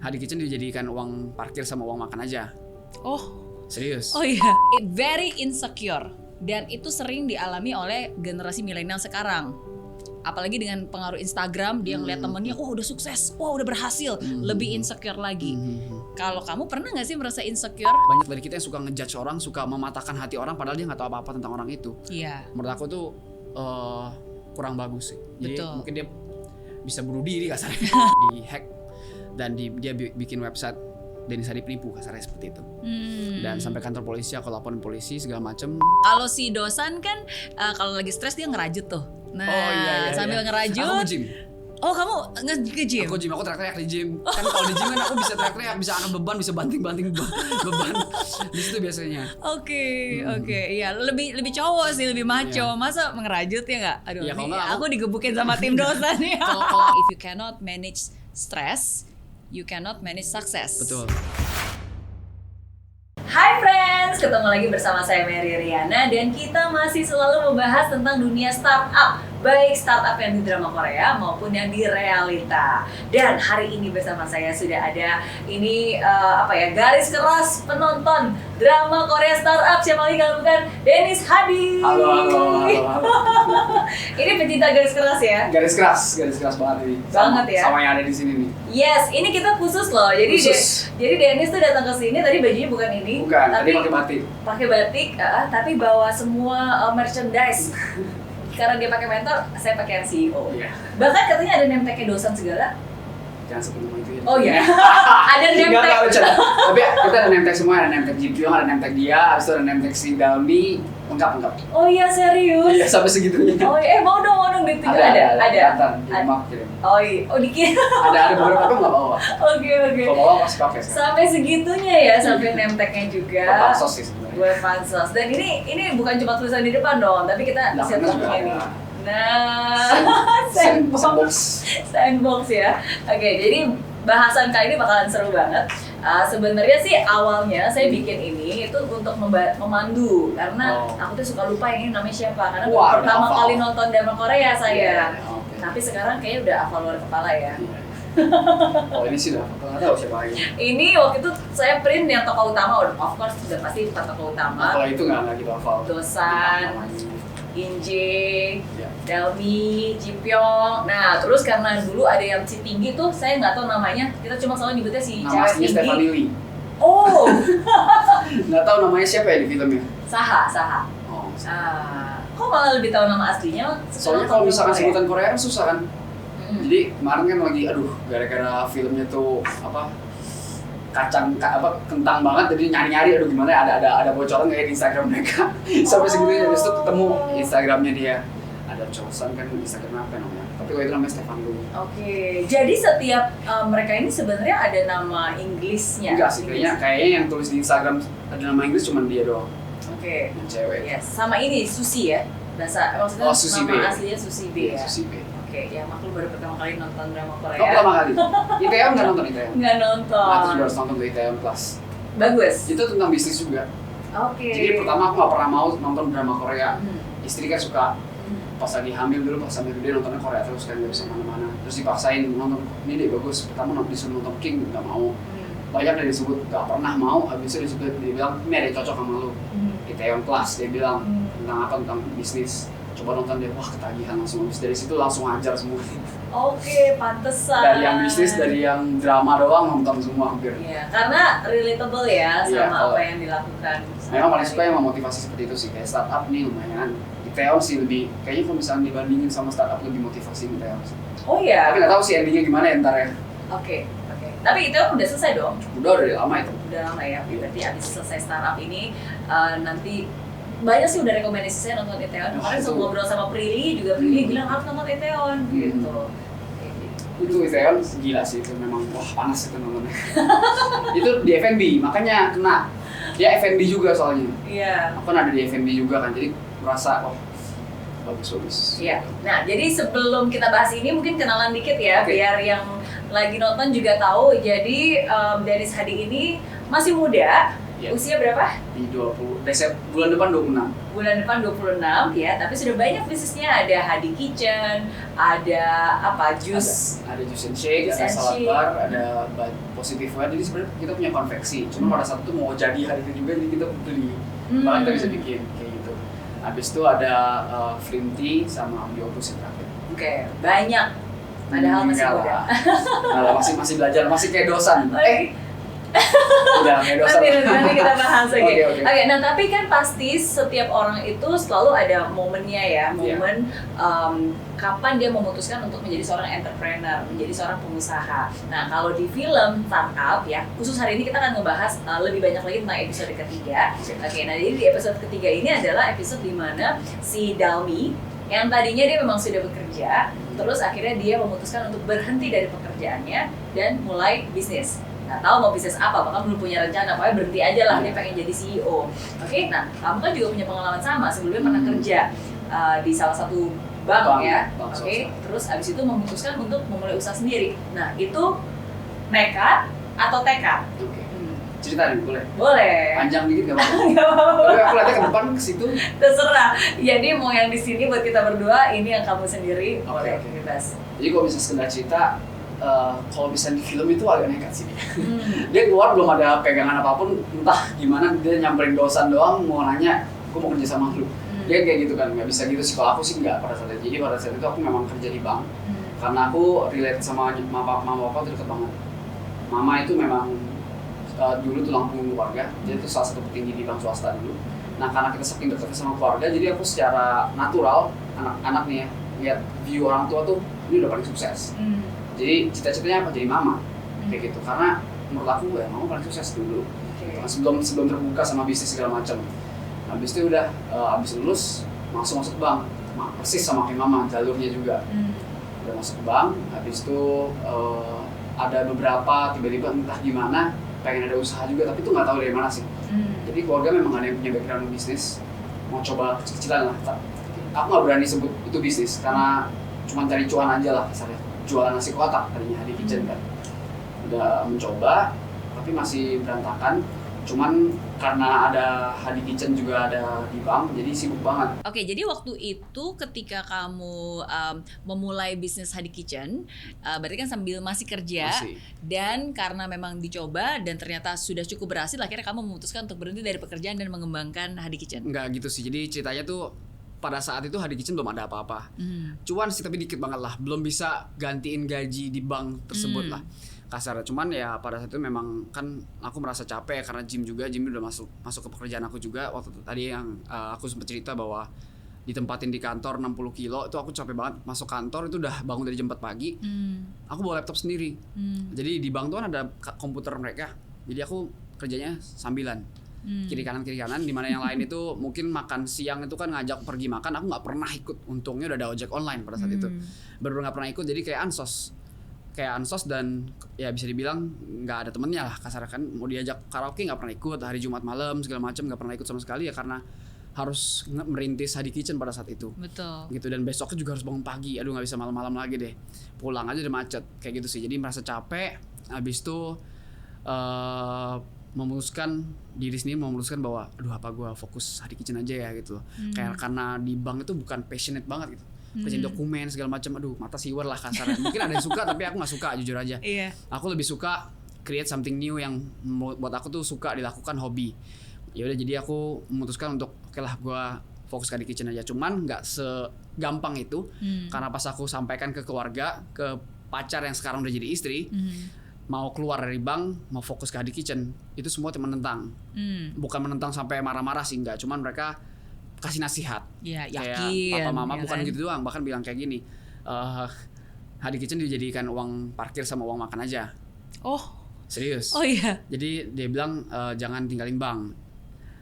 Hadi Kitchen dijadikan uang parkir sama uang makan aja. Oh. Serius. Oh iya. Very insecure. Dan itu sering dialami oleh generasi milenial sekarang. Apalagi dengan pengaruh Instagram, dia ngeliat temennya, wah udah sukses, wah udah berhasil, lebih insecure lagi. Kalau kamu pernah nggak sih merasa insecure? Banyak dari kita yang suka ngejudge orang, suka mematahkan hati orang, padahal dia nggak tahu apa-apa tentang orang itu. Iya. Menurut aku tuh kurang bagus sih. Jadi Betul. mungkin dia bisa bunuh diri kasarnya, di hack dan dia bikin website Dennis Hadi penipu kasarnya seperti itu. Dan sampai kantor polisi, aku laporin polisi segala macem. Kalau si Dosan kan kalau lagi stres dia ngerajut tuh. Nah, sambil ngerajut. Aku nge-gym. Oh, kamu nge-gym? Aku gym, aku teriak-teriak di gym. Kan kalau di gym kan aku bisa teriak-teriak, bisa angkat beban, bisa banting-banting beban. Di situ biasanya. Oke, iya lebih cowok sih, lebih maco. Masa ngerajut ya nggak? Aduh, Ya, nih, kalau nggak, aku digebukin sama tim Dosan nih. Kalau- If you cannot manage stress, you cannot manage success. Betul. Hai friends, ketemu lagi bersama saya Mary Riana dan kita masih selalu membahas tentang dunia startup, baik startup yang di drama Korea maupun yang di realita. Dan hari ini bersama saya sudah ada garis keras penonton drama Korea startup, siapa lagi kalau bukan Dennis Hadi. Halo. Ini pecinta garis keras ya? Garis keras banget ini. Banget ya? Sama yang ada di sini nih. Yes, ini kita khusus loh. Jadi Khusus. jadi Dennis tuh datang ke sini tadi bajunya bukan ini. Bukan, tadi tapi pakai batik. Pakai batik, tapi bawa semua merchandise. Karena dia pakai mentor, saya pakai yang CEO. Iya. Bahkan katanya ada name tag-nya Dosan segala. Jangan sebut nama itu ya. Oh iya. Ada name Enggak, tag. bercanda. Tapi kita ada name tag semua, ada name tag Jipyong, ada name tag dia, habis itu ada name tag si Dalmi, lengkap. Oh iya, serius. Iya, sampai segitunya. Oh iya, mau dong ditunjuk. Ada. Kelihatan, di map kirim. Oh iya, dikit. Ada beberapa tapi nggak bawa. Oke. Kalau bawa pasti pakai sekarang. Sampai segitunya ya, sampai name tag-nya juga. Buat pansos sih sebenarnya. Buat pansos. Dan ini bukan cuma tulisan di depan dong, tapi kita Belakangnya siapkan juga ini. ada. Nah, sandbox ya. Oke, jadi bahasan kali ini bakalan seru banget. Sebenarnya sih awalnya saya bikin ini itu untuk memandu karena aku tuh suka lupa ini namanya siapa karena Wah, pertama hafal. kali nonton drama Korea saya. Iya, oke. Tapi sekarang kayaknya udah hafal luar kepala ya. Iya. Oh ini sih udah, nggak tahu siapa lagi. Ini waktu itu saya print yang tokoh utama, of course sudah pasti empat tokoh utama. Kalau itu nggak gitu hafal. Dosan, Namanya. Inje, Iya. Dalmi, Jipyong. Nah, terus karena dulu ada yang si tinggi tuh, saya nggak tahu namanya. Kita cuma selalu nyebutnya si Nama cewek aslinya tinggi. Stephanie Lee. Oh, Nggak tahu namanya siapa ya di filmnya. Saha. Oh. Kok malah lebih tahu nama aslinya? Soalnya kalau misalkan sebutan Korea kan susah kan. Hmm. Jadi kemarin kan lagi gara-gara filmnya tuh kentang banget, jadi nyari gimana ada bocoran kayak di Instagram mereka. Sampai segitunya habis itu ketemu Instagramnya dia. Ada Chosan kan Instagram apa namanya? Tapi kalau itu namanya Stefan Lu. Oke, jadi setiap mereka ini sebenarnya ada nama Inggrisnya. Enggak sih, kayaknya yang tulis di Instagram ada nama Inggris cuma dia doang. Oke. Yang cewek. Yes, sama ini Susi ya. Maksudnya Susi nama B. aslinya Susi B ya. Susi B. Oke, ya maklum baru pertama kali nonton drama Korea. Oh, pertama kali. ITM nggak nonton ITM? Nggak nonton. Nah, terus harus nonton di ITM Plus. Bagus. Itu tentang bisnis juga. Oke. Jadi pertama aku nggak pernah mau nonton drama Korea. Istri kan suka. Hmm. Pas lagi hamil dulu, pas hamil dia nontonnya Korea terus kan nggak bisa mana-mana. Terus dipaksain nonton, ini deh bagus. Pertama disuruh nonton King, nggak mau. Banyak yang disebut nggak pernah mau. Habis itu disebut dia bilang ini ada yang cocok sama lu. ITM Plus dia bilang tentang apa, tentang bisnis. Coba nonton deh, wah ketagihan langsung. Habis dari situ langsung ajar semua. Oke, pantesan. Dari yang bisnis, dari yang drama doang nonton semua hampir. Iya, karena relatable ya sama Iya, apa yang dilakukan. Memang paling suka yang memotivasi seperti itu sih, kayak startup nih lumayan. Itaewon sih lebih, kayaknya kalau misalnya dibandingin sama startup lebih motivasi Itaewon sih. Oh iya. Tapi nggak tahu sih endingnya gimana ya ntar ya. Oke. Tapi itu udah selesai dong. Udah dari lama itu. Udah lama ya. Berarti abis selesai startup ini nanti banyak sih udah rekomendasi saya nonton Itaewon. Kemarin itu. ngobrol sama Prilly juga, Prilly bilang harus nonton Itaewon gitu. Itu Itaewon gila sih, itu memang wah panas itu nontonnya. Itu di F&B, makanya kena. Dia F&B juga soalnya. Iya. Aku kan ada di F&B juga kan, jadi merasa oh bagus. Iya. Nah, jadi sebelum kita bahas ini mungkin kenalan dikit ya, Oke. biar yang lagi nonton juga tahu. Jadi Dennis Hadi ini masih muda Ya. Usia berapa? Di 20, bulan depan 26. Bulan depan 26 ya, tapi sudah banyak bisnisnya. Ada Hadi Kitchen, ada apa, jus. Ada juice and shake, Juice ada and salad shake. bar, ada positive wear. Jadi sebenarnya kita punya konveksi. Cuma pada saat itu mau jadi hari itu juga, jadi kita beli. Bahkan kita bisa bikin kayak gitu. Habis itu ada Flint tea sama Biopus yang terakhir. Oke, banyak. Padahal masih Enggak muda. lah. Enggak lah, masih belajar, masih kayak dosan. Udah kayak dosan. Nanti kita bahas lagi. Oke. Oke, nah tapi kan pasti setiap orang itu selalu ada momennya ya, momen kapan dia memutuskan untuk menjadi seorang entrepreneur, menjadi seorang pengusaha. Nah kalau di film Startup ya, khusus hari ini kita akan ngebahas lebih banyak lagi tentang episode ketiga. Oke, nah jadi di episode ketiga ini adalah episode di mana si Dalmi yang tadinya dia memang sudah bekerja, terus akhirnya dia memutuskan untuk berhenti dari pekerjaannya dan mulai bisnis. Nggak tahu mau bisnis apa, bahkan belum punya rencana, pokoknya berhenti aja lah, dia pengen jadi CEO. Oke, nah kamu kan juga punya pengalaman sama, sebelumnya pernah kerja di salah satu bank ya. Oke, terus abis itu memutuskan untuk memulai usaha sendiri. Nah itu nekat atau tekad? Oke. Cerita nih, boleh? Boleh. Panjang dikit gak apa-apa? Nggak apa-apa. Tapi aku lihatnya ke depan, ke situ. Terserah. Jadi mau yang di sini buat kita berdua, ini yang kamu sendiri, boleh bebas. Jadi kalau bisa sekedar cerita, kalau bisa di film itu agak nekat sih. Dia keluar belum ada pegangan apapun, entah gimana dia nyamperin dosan doang, mau nanya, aku mau kerja sama lu. Dia kayak gitu kan, nggak bisa gitu sih. Kalau aku sih nggak pada saat itu. Jadi pada saat itu aku memang kerja di bank, karena aku relate sama mama papa deket banget. Mama itu memang dulu tulang punggung keluarga, dia itu salah satu petinggi di bank swasta dulu. Nah karena kita saking dekatnya sama keluarga, jadi aku secara natural, anak-anak nih ya, lihat view orang tua tuh, ini udah paling sukses. Jadi cita-citanya apa? Jadi mama, kayak gitu. Karena menurut aku ya mama paling sukses dulu. Sebelum terbuka sama bisnis segala macam. Habis itu udah, habis lulus langsung masuk bank, persis sama kayak mama, jalurnya juga. Udah masuk ke bank, habis itu ada beberapa tiba-tiba entah gimana pengen ada usaha juga, tapi itu nggak tahu dari mana sih. Jadi keluarga memang ada yang punya background bisnis, mau coba kecil-kecilan lah. Aku nggak berani sebut itu bisnis karena cuma cari cuan aja lah, misalnya jualan nasi kotak tadinya Hadi Kitchen kan. Udah mencoba, tapi masih berantakan. Cuman karena ada Hadi Kitchen juga ada di bank, jadi sibuk banget. Oke, jadi waktu itu ketika kamu memulai bisnis Hadi Kitchen, berarti kan sambil masih kerja. Masih. Dan karena memang dicoba dan ternyata sudah cukup berhasil, akhirnya kamu memutuskan untuk berhenti dari pekerjaan dan mengembangkan Hadi Kitchen. Enggak gitu sih, jadi ceritanya tuh pada saat itu Hadi Kitchen belum ada apa-apa. Cuan sih tapi dikit banget lah, belum bisa gantiin gaji di bank tersebut lah. Kasar, cuman ya pada saat itu memang kan aku merasa capek karena gym udah masuk ke pekerjaan aku juga. Waktu itu tadi yang aku sempat cerita bahwa ditempatin di kantor 60 kilo itu aku capek banget. Masuk kantor itu udah bangun dari jam 4 pagi, aku bawa laptop sendiri. Jadi di bank tuh kan ada komputer mereka, jadi aku kerjanya sambilan kiri kanan di mana yang lain itu mungkin makan siang itu kan ngajak pergi makan, aku nggak pernah ikut. Untungnya udah ada ojek online pada saat itu, bener-bener nggak pernah ikut. Jadi kayak ansos dan ya bisa dibilang nggak ada temennya lah kasar kan. Mau diajak karaoke nggak pernah ikut, hari Jumat malam segala macam nggak pernah ikut sama sekali ya, karena harus merintis Hadi Kitchen pada saat itu. Betul. Gitu, dan besoknya juga harus bangun pagi, aduh nggak bisa malam-malam lagi deh, pulang aja udah macet kayak gitu sih. Jadi merasa capek. Habis itu memutuskan bahwa aduh apa gue fokus Hadi Kitchen aja ya gitu. Kayak karena di bank itu bukan passionate banget gitu, kerjain dokumen segala macam, aduh mata siwer lah kasarnya. Mungkin ada yang suka tapi aku nggak suka, jujur aja. Aku lebih suka create something new yang buat aku tuh suka dilakukan, hobi. Ya udah, jadi aku memutuskan untuk oke lah gue fokus ke Hadi Kitchen aja. Cuman nggak segampang itu, karena pas aku sampaikan ke keluarga, ke pacar yang sekarang udah jadi istri, mau keluar dari bank, mau fokus ke Hadi Kitchen, itu semua menentang. Bukan menentang sampai marah-marah sih, enggak. Cuman mereka kasih nasihat. Ya, kayak yakin. papa mama ya bukan kan? gitu doang, bahkan bilang kayak gini, Hadi Kitchen dijadikan uang parkir sama uang makan aja. Oh. Serius. Oh iya. Jadi dia bilang jangan tinggalin bank.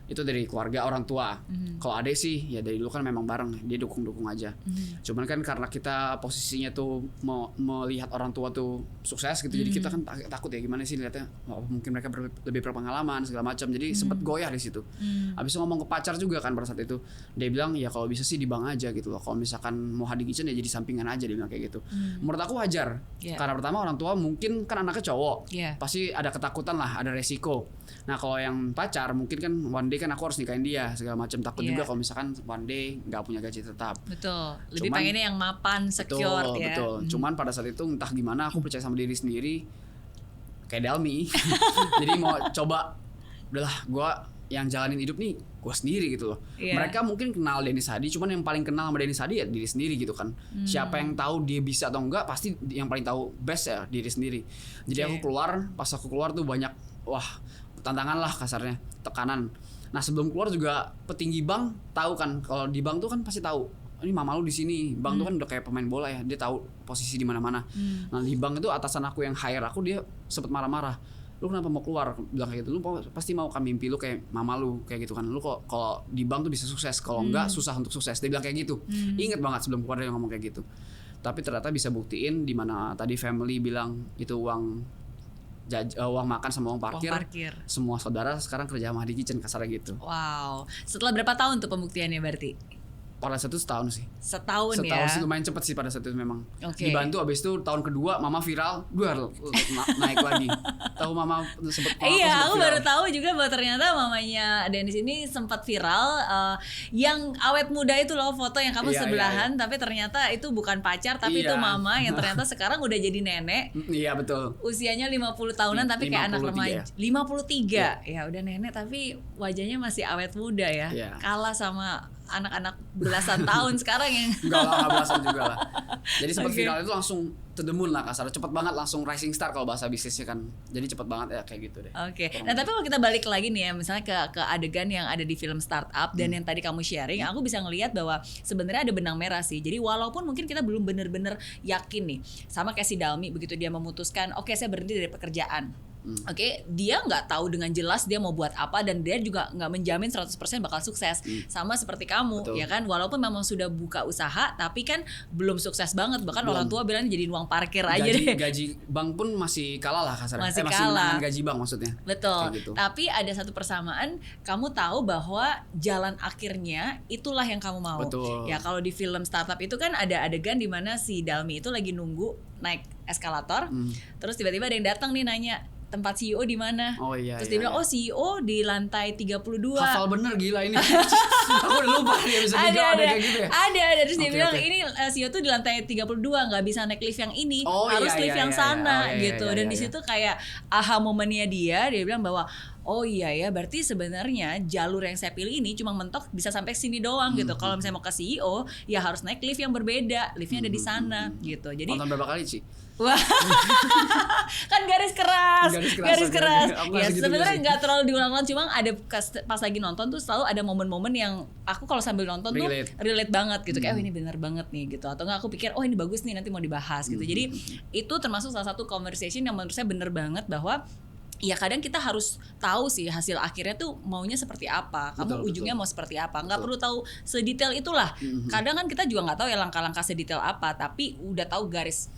Itu dari keluarga orang tua. Kalau adek sih ya dari dulu kan memang bareng, dia dukung aja. Cuman kan karena kita posisinya tuh melihat orang tua tuh sukses gitu, jadi kita kan takut ya gimana sih lihatnya, mungkin mereka lebih berpengalaman segala macam, jadi sempet goyah di situ. Habis itu ngomong ke pacar juga kan pada saat itu, dia bilang ya kalau bisa sih di bank aja gitu loh, kalau misalkan mau Hadi Kitchen ya jadi sampingan aja, dia bilang kayak gitu. Menurut aku wajar, karena pertama orang tua mungkin kan anaknya cowok, pasti ada ketakutan lah, ada resiko. Nah kalau yang pacar mungkin kan one day kan aku harus nikahin dia segala macam, takut juga kalau misalkan one day nggak punya gaji tetap. Betul. Lebih pengennya yang mapan, secure ya. Betul. Cuman pada saat itu entah gimana aku percaya sama diri sendiri kayak Dalmi. Jadi mau coba udahlah gue yang jalanin hidup nih gue sendiri gitu loh. Mereka mungkin kenal Dennis Hadi, cuman yang paling kenal sama Dennis Hadi ya diri sendiri gitu kan. Siapa yang tahu dia bisa atau enggak, pasti yang paling tahu best ya diri sendiri. Jadi aku keluar, pas aku keluar tuh banyak tantangan lah kasarnya, tekanan. Nah sebelum keluar juga petinggi bank tahu kan, kalau di bank tuh kan pasti tahu ini mama lu di sini. Bank tuh kan udah kayak pemain bola ya, dia tahu posisi di mana-mana. Nah di bank itu atasan aku yang hire aku, dia sempet marah-marah, lu kenapa mau keluar, bilang kayak gitu, lu pasti mau kan mimpi lu kayak mama lu kayak gitu kan, lu kok kalau di bank tuh bisa sukses, kalau enggak susah untuk sukses, dia bilang kayak gitu. Ingat banget sebelum keluar dia ngomong kayak gitu. Tapi ternyata bisa buktiin di mana tadi family bilang itu uang makan sama uang parkir. Semua saudara sekarang kerja sama Hadi Kitchen kasarnya gitu. Wow. Setelah berapa tahun tuh pembuktiannya berarti? Pada saat itu setahun sih. Setahun ya? Setahun sih, lumayan cepet sih pada saat itu memang. Dibantu, abis itu tahun kedua mama viral, naik lagi. Tahu mama sempet Iya, aku viral. baru tahu juga bahwa ternyata mamanya Dennis ini sempat viral. Yang awet muda itu loh, foto yang kamu sebelahan, tapi ternyata itu bukan pacar, tapi itu mama yang ternyata sekarang udah jadi nenek. Iya betul. Usianya 50 tahunan tapi kayak anak remaja. 53. Ya udah nenek tapi wajahnya masih awet muda ya. Kalah sama anak-anak belasan tahun sekarang yang enggak belasan juga lah. Jadi sempat viral itu langsung to the moon lah kasar, cepet banget, langsung rising star kalau bahasa bisnisnya kan. Jadi cepet banget ya kayak gitu deh. Nah tapi kalau kita balik lagi nih ya, misalnya ke adegan yang ada di film Startup dan yang tadi kamu sharing, aku bisa ngelihat bahwa sebenarnya ada benang merah sih. Jadi walaupun mungkin kita belum bener-bener yakin nih, sama kayak si Dalmi, begitu dia memutuskan, oke, saya berhenti dari pekerjaan. Dia nggak tahu dengan jelas dia mau buat apa, dan dia juga nggak menjamin 100% bakal sukses. Sama seperti kamu, ya kan, walaupun memang sudah buka usaha tapi kan belum sukses banget, bahkan orang tua bilang jadi uang parkir aja deh. Gaji bank pun masih kalah lah kasarnya. Masih kalah. Gaji bank maksudnya. Betul. Gitu. Tapi ada satu persamaan, kamu tahu bahwa jalan akhirnya itulah yang kamu mau. Betul. Ya kalau di film Startup itu kan ada adegan di mana si Dalmi itu lagi nunggu naik eskalator, terus tiba-tiba ada yang datang nih nanya, tempat CEO di mana? Terus dia bilang, oh CEO di lantai 32. Hafal bener, gila ini. Aku udah lupa dia bisa ada kayak gitu ya. Ada. Terus dia bilang ini CEO tuh di lantai 32, nggak bisa naik lift yang ini, harus lift yang sana gitu. Dan di situ kayak aha momennya dia bilang bahwa oh iya ya, berarti sebenarnya jalur yang saya pilih ini cuma mentok bisa sampai sini doang gitu. Kalau misalnya mau ke CEO ya harus naik lift yang berbeda, liftnya ada di sana gitu. Jadi nonton berapa kali sih? Wah, kan garis keras. Ya sebenarnya nggak terlalu diulang-ulang, cuma ada pas lagi nonton tuh selalu ada momen-momen yang aku kalau sambil nonton tuh relate banget gitu, kayak oh ini benar banget nih gitu, atau nggak aku pikir oh ini bagus nih nanti mau dibahas gitu. Jadi itu termasuk salah satu conversation yang menurut saya benar banget, bahwa ya kadang kita harus tahu sih hasil akhirnya tuh maunya seperti apa, kamu ujungnya mau seperti apa, nggak perlu tahu sedetail itulah. Kadang kan kita juga nggak tahu ya langkah-langkah sedetail apa, tapi udah tahu garis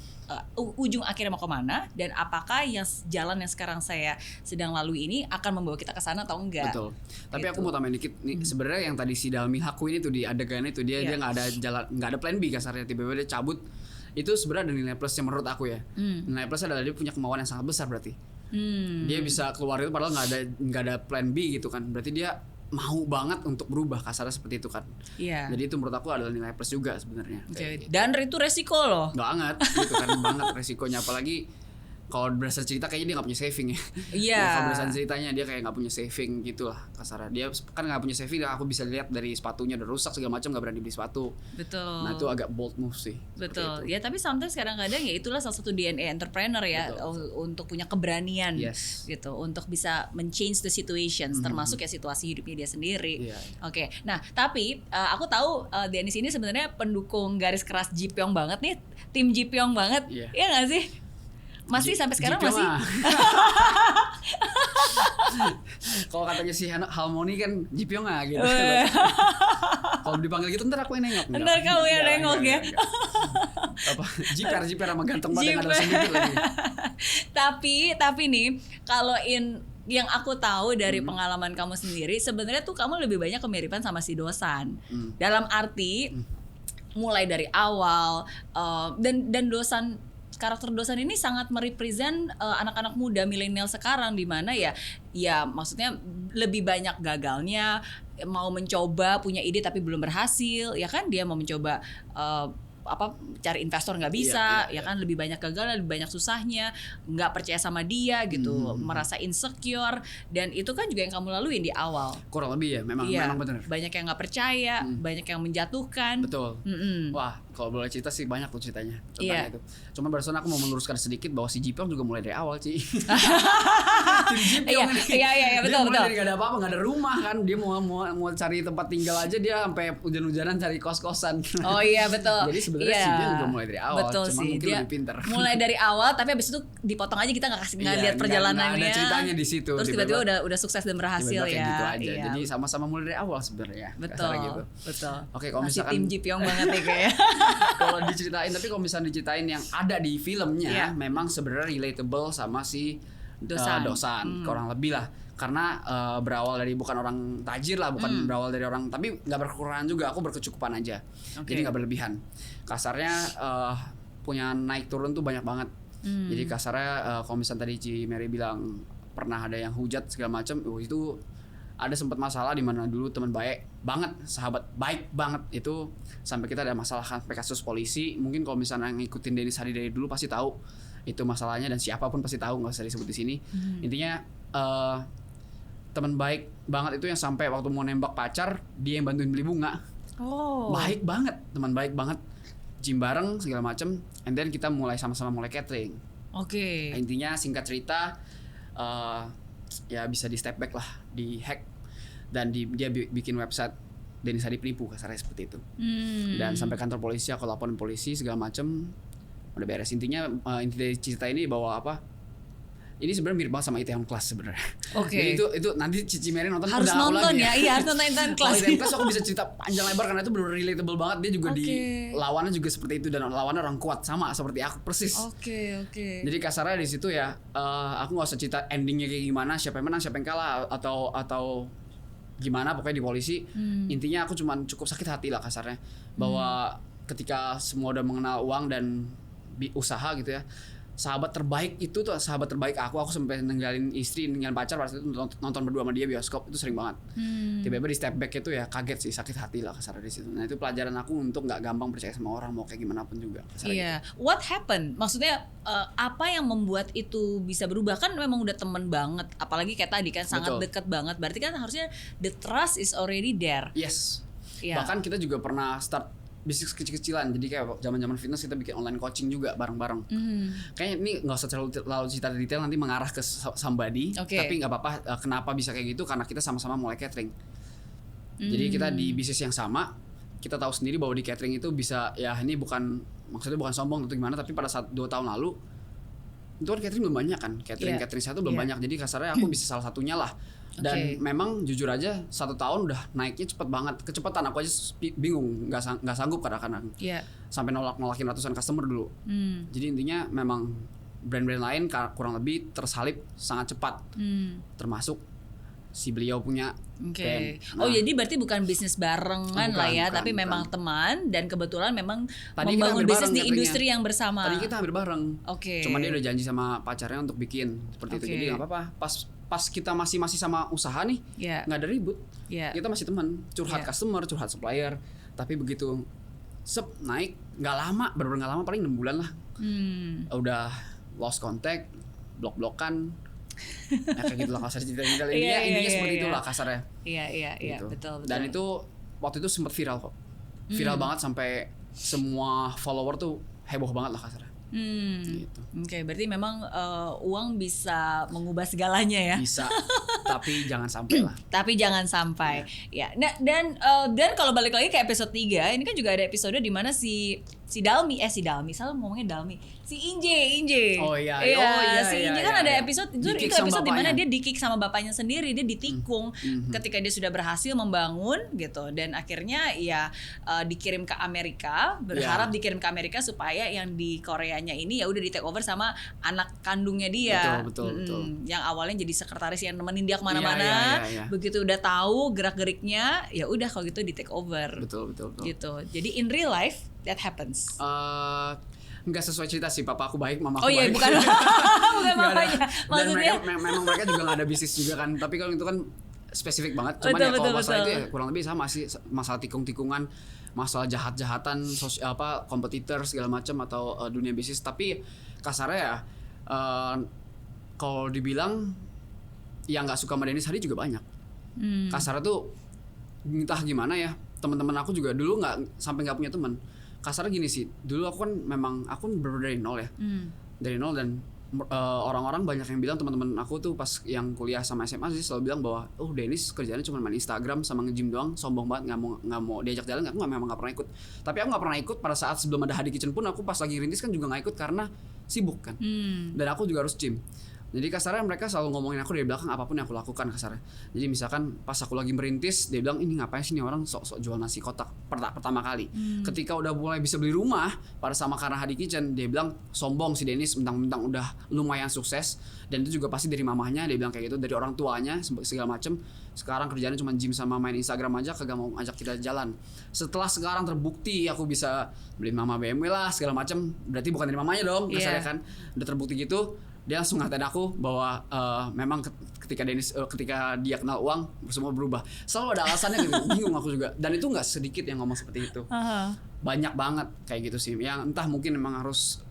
ujung akhirnya mau kemana, dan apakah yang jalan yang sekarang saya sedang lalui ini akan membawa kita ke sana atau enggak. Betul. Tapi aku mau tambahin dikit nih, sebenarnya yang tadi si Dalmi lakuin itu di adegan itu dia nggak ada jalan, nggak ada plan B kasarnya, tiba-tiba dia cabut. Itu sebenarnya ada nilai plusnya menurut aku ya. Nilai plusnya adalah dia punya kemauan yang sangat besar berarti. Dia bisa keluar itu padahal nggak ada plan B gitu kan. Berarti dia mau banget untuk berubah, kasarnya seperti itu kan. Jadi itu menurut aku adalah nilai plus juga sebenarnya. Dan itu resiko loh. Banget, gitu kan banget resikonya, apalagi kalau berdasarkan cerita kayaknya dia nggak punya saving ya. Kalau berdasarkan ceritanya dia kayak nggak punya saving gitulah kasarnya. Dia kan nggak punya saving, aku bisa lihat dari sepatunya udah rusak segala macam, nggak berani beli sepatu. Betul. Nah itu agak bold move sih. Betul. Ya tapi sometimes kadang-kadang ya itulah salah satu DNA entrepreneur ya. Untuk punya keberanian gitu, untuk bisa men-change the situations, termasuk ya situasi hidupnya dia sendiri. Oke. Nah tapi aku tahu Dennis ini sebenarnya pendukung garis keras Ji Pyong banget nih, tim Ji Pyong banget. Iya nggak sih? Masih sampai sekarang masih. Kalau kata Katanya si Harmony kan Jipyong gitu. Kalau dipanggil gitu ntar aku yang nengok. Ntar kamu yang nengok ya. Apa jiper sama ganteng banget ada sendiri lagi. Tapi nih kalau yang aku tahu dari pengalaman kamu sendiri, sebenarnya tuh kamu lebih banyak kemiripan sama si Dosan. Dalam arti mulai dari awal dan Dosan, karakter Dosan ini sangat merepresent anak-anak muda milenial sekarang, di mana ya maksudnya lebih banyak gagalnya, mau mencoba punya ide tapi belum berhasil, ya kan, dia mau mencoba cari investor nggak bisa, ya kan, lebih banyak gagal, lebih banyak susahnya, nggak percaya sama dia gitu, merasa insecure, dan itu kan juga yang kamu laluin di awal. Kurang lebih ya, memang benar. Banyak yang nggak percaya, banyak yang menjatuhkan. Betul. Wah, kalau boleh cerita sih banyak tuh ceritanya tentang itu. Cuma barusan aku mau meluruskan sedikit bahwa si Jipyong juga mulai dari awal sih. Tim Jipyong Iya, betul. Dari nggak ada apa-apa, nggak ada rumah kan, dia mau cari tempat tinggal aja, dia sampai hujan-hujanan cari kos-kosan. Oh iya betul. Jadi sebenarnya sih dia juga mulai dari awal, betul cuma sih, mungkin dia lebih pintar. Mulai dari awal, tapi abis itu dipotong aja, kita nggak lihat perjalanannya. Nggak ada ceritanya di situ. Terus tiba-tiba udah sukses dan berhasil ya. Gitu aja. Iya. Jadi sama-sama mulai dari awal sebenarnya. Betul. Gitu. Betul. Oke, kalau masih misalkan tim Jipyong banget nih kayaknya. Kalau misalnya diceritain yang ada di filmnya, memang sebenarnya relatable sama si Dosan. Kurang lebih lah. Karena berawal dari bukan orang tajir lah, bukan berawal dari orang, tapi nggak berkekurangan juga, aku berkecukupan aja. Jadi nggak berlebihan. Kasarnya punya naik turun tuh banyak banget. Jadi kasarnya kalau misalnya tadi Ci Mary bilang pernah ada yang hujat segala macam, itu ada sempat masalah di mana dulu teman baik banget, sahabat baik banget itu, sampai kita ada masalah sampai kasus polisi. Mungkin kalau misalnya ngikutin Dennis Hadi dari dulu pasti tahu itu masalahnya, dan siapapun pasti tahu, nggak usah disebut di sini. Intinya teman baik banget itu yang sampai waktu mau nembak pacar dia yang bantuin beli bunga. Baik banget, teman baik banget, gym bareng segala macem, and then kita sama-sama mulai catering. Intinya singkat cerita ya bisa di step back lah, di hack, dan dia bikin website Dennis Hadi Penipu, kasarnya seperti itu. Dan sampai kantor polisi, aku laporin polisi segala macem, udah beres. Intinya inti dari cerita ini bahwa ini sebenarnya mirip banget sama Itaewon Class sebenarnya. Jadi itu nanti Cici Mary nonton, harus nonton ya. Iya, harus nonton Itaewon Class. Itaewon Class aku bisa cerita panjang lebar karena itu benar relatable banget. Dia juga di lawannya juga seperti itu, dan lawannya orang kuat sama seperti aku persis. Jadi kasarnya di situ ya, aku nggak usah cerita endingnya kayak gimana, siapa yang menang, siapa yang kalah, atau gimana, pokoknya di polisi. Intinya aku cukup sakit hati lah kasarnya, bahwa ketika semua udah mengenal uang dan usaha gitu ya, sahabat terbaik itu tuh sahabat terbaik aku sampai ninggalin istri, ninggalin pacar pas itu nonton berdua sama dia bioskop, itu sering banget. Tiba-tiba di step back itu ya kaget sih, sakit hati lah kasarnya di situ. Nah itu pelajaran aku untuk nggak gampang percaya sama orang, mau kayak gimana pun juga. Iya. Gitu. What happened? Maksudnya apa yang membuat itu bisa berubah? Kan memang udah temen banget, apalagi kayak tadi kan sangat deket banget. Berarti kan harusnya the trust is already there. Yes. Bahkan kita juga pernah start bisnis kecil-kecilan, jadi kayak zaman-zaman fitness kita bikin online coaching juga bareng-bareng. Kayaknya ini nggak usah terlalu cerita detail, nanti mengarah ke somebody. Tapi nggak apa-apa. Kenapa bisa kayak gitu? Karena kita sama-sama mulai catering. Jadi kita di bisnis yang sama, kita tahu sendiri bahwa di catering itu bisa, ya ini maksudnya bukan sombong atau gimana, tapi pada saat 2 tahun lalu itu kan catering belum banyak kan, catering satu belum banyak, jadi kasarnya aku bisa salah satunya lah. Dan memang jujur aja 1 tahun udah naiknya cepet banget, kecepatan aku aja bingung, nggak sanggup kadang-kadang. Sampai nolakin ratusan customer dulu. Jadi intinya memang brand-brand lain kurang lebih tersalip sangat cepat, termasuk si beliau punya brand. Jadi berarti bukan bisnis barengan lah ya, tapi memang teman, dan kebetulan memang tadi membangun bisnis di industri yang bersama. Tadi kita hampir bareng. Cuman dia udah janji sama pacarnya untuk bikin seperti itu, jadi nggak apa-apa. Pas kita masih sama usaha nih, nggak ada ribut. Kita masih teman, curhat customer, curhat supplier. Tapi begitu naik, nggak lama, bener-bener nggak lama, paling 6 bulan lah. Udah lost contact, blok-blokan. Kayak gitu lah kasarnya cerita. Intinya seperti itulah kasarnya. Iya, gitu. betul. Dan itu waktu itu sempat viral kok. Viral banget sampai semua follower tuh heboh banget lah kasarnya. Gitu. Berarti memang uang bisa mengubah segalanya ya. Bisa, tapi jangan sampai lah. Tapi jangan sampai. Ya. Nah, dan kalau balik lagi ke episode 3, ini kan juga ada episode di mana si si Dalmi selalu ngomongnya Dalmi, si Inje. Oh iya, si Inje kan ada episode itu episode di mana dia di-kick sama bapaknya sendiri, dia ditikung ketika dia sudah berhasil membangun gitu, dan akhirnya ya dikirim ke Amerika, berharap dikirim ke Amerika supaya yang di Koreanya ini ya udah di take over sama anak kandungnya dia. Betul. Yang awalnya jadi sekretaris yang nemenin dia kemana-mana, begitu udah tahu gerak-geriknya, ya udah kalau gitu di take over. Betul. Gitu. Jadi in real life that happens. Enggak sesuai cerita sih, papa aku baik, mama aku baik. Bukan mamanya. Maksudnya memang mereka juga nggak ada bisnis juga kan. Tapi kalau itu kan spesifik banget. Cuman kalau masalah itu ya kurang lebih sama sih, masalah tikung-tikungan, masalah jahat-jahatan, kompetitor segala macam atau dunia bisnis. Tapi kasarnya ya, kalau dibilang yang nggak suka sama Dennis Hadi juga banyak. Kasarnya tuh entah gimana ya. Teman-teman aku juga dulu sampai nggak punya teman. Kasarnya gini sih, dulu aku kan memang aku bener-bener dari nol ya, dari nol, dan orang-orang banyak yang bilang, teman-teman aku tuh pas yang kuliah sama SMA sih selalu bilang bahwa Dennis kerjanya cuma main Instagram sama nge-gym doang, sombong banget, nggak mau diajak jalan. Aku memang nggak pernah ikut. Tapi aku nggak pernah ikut pada saat sebelum ada Hadi Kitchen pun, aku pas lagi rintis kan juga nggak ikut karena sibuk kan, dan aku juga harus gym. Jadi kasarnya mereka selalu ngomongin aku dari belakang apapun yang aku lakukan kasarnya. Jadi misalkan pas aku lagi merintis, dia bilang ini ngapain sih nih orang sok-sok jual nasi kotak pertama kali. Ketika udah mulai bisa beli rumah pada sama karena Hadi Kitchen, dia bilang sombong si Dennis, mentang-mentang udah lumayan sukses, dan itu juga pasti dari mamahnya, dia bilang kayak gitu, dari orang tuanya segala macem. Sekarang kerjanya cuma gym sama main Instagram aja, kagak mau ajak kita jalan. Setelah sekarang terbukti aku bisa beli mama BMW lah segala macem, berarti bukan dari mamanya dong, kasarnya kan. Udah terbukti gitu, dia langsung ngatain aku bahwa memang ketika dia kenal uang semua berubah. Selalu ada alasannya gitu. Bingung aku juga. Dan itu nggak sedikit yang ngomong seperti itu. Banyak banget kayak gitu sih. Yang entah mungkin memang harus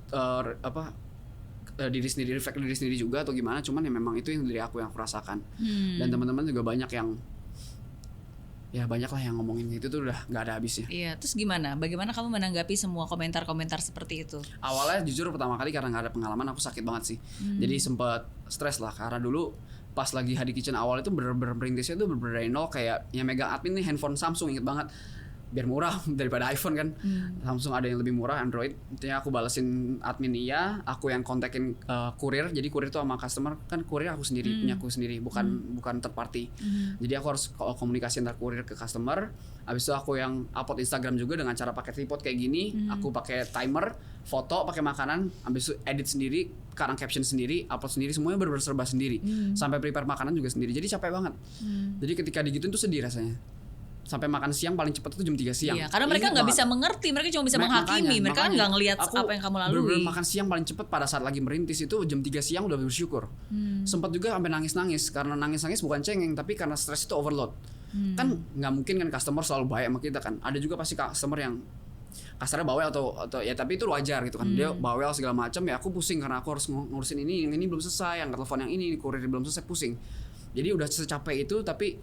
diri sendiri, reflect diri sendiri juga atau gimana. Cuman ya memang itu yang dari aku yang aku rasakan. Dan teman-teman juga banyak yang yang ngomongin gitu tuh udah nggak ada habisnya. Iya, terus gimana? Bagaimana kamu menanggapi semua komentar-komentar seperti itu? Awalnya jujur pertama kali karena nggak ada pengalaman, aku sakit banget sih. Jadi sempet stres lah, karena dulu pas lagi Hadi Kitchen awal itu bener-bener merintisnya tuh bener-bener dari nol, kayak yang megang admin nih handphone Samsung, inget banget. Biar murah daripada iPhone kan. Samsung ada yang lebih murah, Android. Intinya aku balesin admin aku yang kontakin kurir. Jadi kurir tuh sama customer, kan kurir aku sendiri, punya aku sendiri, bukan third party. Jadi aku harus komunikasi antar kurir ke customer. Habis itu aku yang upload Instagram juga dengan cara pakai tripod kayak gini. Aku pakai timer, foto, pakai makanan, habis itu edit sendiri, kadang caption sendiri, upload sendiri, semuanya bener-bener serba sendiri. Sampai prepare makanan juga sendiri. Jadi capek banget. Jadi ketika digituin tuh sedih rasanya. Sampai makan siang paling cepat itu jam 3 siang. Iya, karena mereka nggak bisa mengerti, mereka cuma bisa menghakimi. Mereka kan nggak ngelihat apa yang kamu lalui. Bener-bener makan siang paling cepat pada saat lagi merintis itu jam 3 siang udah bersyukur. Sempat juga sampai nangis-nangis, karena nangis-nangis bukan cengeng, tapi karena stres itu overload. Kan nggak mungkin kan customer selalu baik sama kita kan. Ada juga pasti customer yang kasarnya bawel atau ya, tapi itu wajar gitu kan. Dia bawel segala macam, ya aku pusing karena aku harus ngurusin ini, yang ini belum selesai, yang telepon yang ini kurir belum selesai, pusing. Jadi udah secapek itu, tapi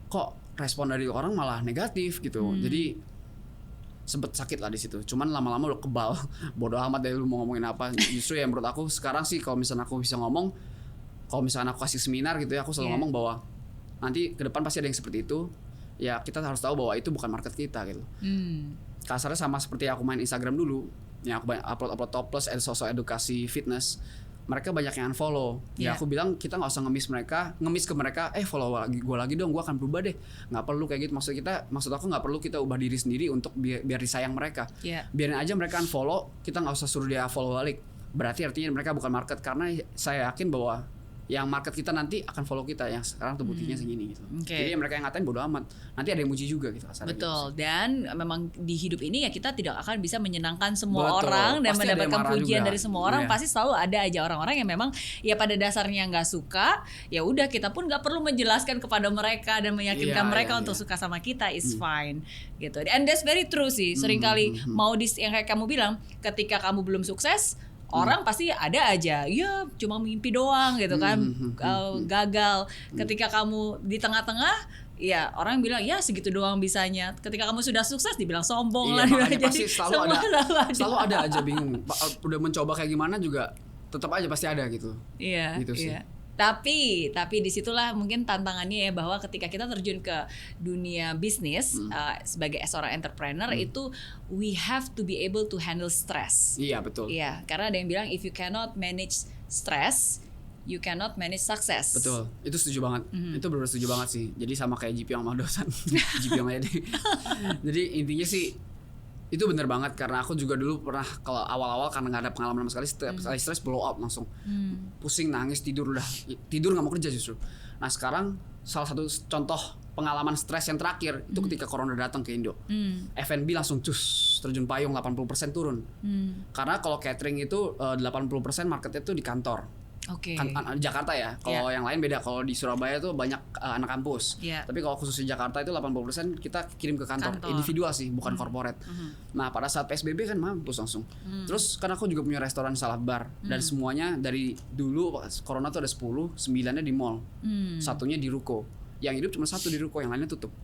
kok respon dari orang malah negatif gitu. Jadi sempet sakit lah di situ. Cuman lama-lama udah kebal. Bodoh amat deh lu mau ngomongin apa. Justru ya menurut aku sekarang sih, kalau misalnya aku bisa ngomong, kalau misalnya aku kasih seminar gitu ya, aku selalu ngomong bahwa nanti ke depan pasti ada yang seperti itu. Ya kita harus tahu bahwa itu bukan market kita gitu. Kasarnya sama seperti aku main Instagram dulu, ya aku upload topless, sosok edukasi fitness. Mereka banyak yang unfollow. Ya aku bilang kita nggak usah ngemis ke mereka. Follow gue lagi dong, gue akan berubah deh. Nggak perlu kayak gitu. Maksud aku nggak perlu kita ubah diri sendiri untuk biar disayang mereka. Biarin aja mereka unfollow. Kita nggak usah suruh dia follow balik. Berarti artinya mereka bukan market, karena saya yakin bahwa yang market kita nanti akan follow kita, yang sekarang tuh buktinya segini gitu. Jadi mereka yang ngatain bodo amat, nanti ada yang muji juga gitu. Betul, gitu. Dan memang di hidup ini ya kita tidak akan bisa menyenangkan semua orang dan pasti mendapatkan pujian dari semua orang. Pasti selalu ada aja orang-orang yang memang ya pada dasarnya nggak suka. Ya udah, kita pun nggak perlu menjelaskan kepada mereka dan meyakinkan mereka untuk suka sama kita, is fine gitu. And that's very true sih. Seringkali mau yang kayak kamu bilang, ketika kamu belum sukses, orang pasti ada aja, ya cuma mimpi doang gitu kan, gagal. Ketika kamu di tengah-tengah, ya orang bilang ya segitu doang bisanya. Ketika kamu sudah sukses dibilang sombong lah. Makanya pasti selalu ada aja bingung. Udah mencoba kayak gimana juga tetap aja pasti ada gitu. Iya, gitu sih. Iya. Tapi disitulah mungkin tantangannya ya, bahwa ketika kita terjun ke dunia bisnis sebagai seorang entrepreneur itu we have to be able to handle stress. Iya betul. Iya, karena ada yang bilang if you cannot manage stress, you cannot manage success. Betul, itu setuju banget. Itu benar setuju banget sih. Jadi sama kayak JP yang sama dosan, JP yang aja deh. Jadi intinya sih itu benar banget, karena aku juga dulu pernah kalau awal-awal karena nggak ada pengalaman sama sekali, setiap kali stres blow up langsung, pusing, nangis, tidur nggak mau kerja justru. Nah sekarang salah satu contoh pengalaman stres yang terakhir itu ketika corona datang ke Indo, F&B langsung terjun payung 80% turun. Karena kalau catering itu 80% marketnya itu di kantor. Oke. Jakarta ya. Kalau yang lain beda. Kalau di Surabaya tuh banyak anak kampus. Tapi kalau khusus di Jakarta itu 80% kita kirim ke kantor. Individual sih, bukan corporate. Nah, pada saat PSBB kan mampus langsung. Terus kan aku juga punya restoran salad bar, dan semuanya dari dulu corona tuh ada 10, 9-nya di mall. Satunya di ruko. Yang hidup cuma satu di ruko, yang lainnya tutup.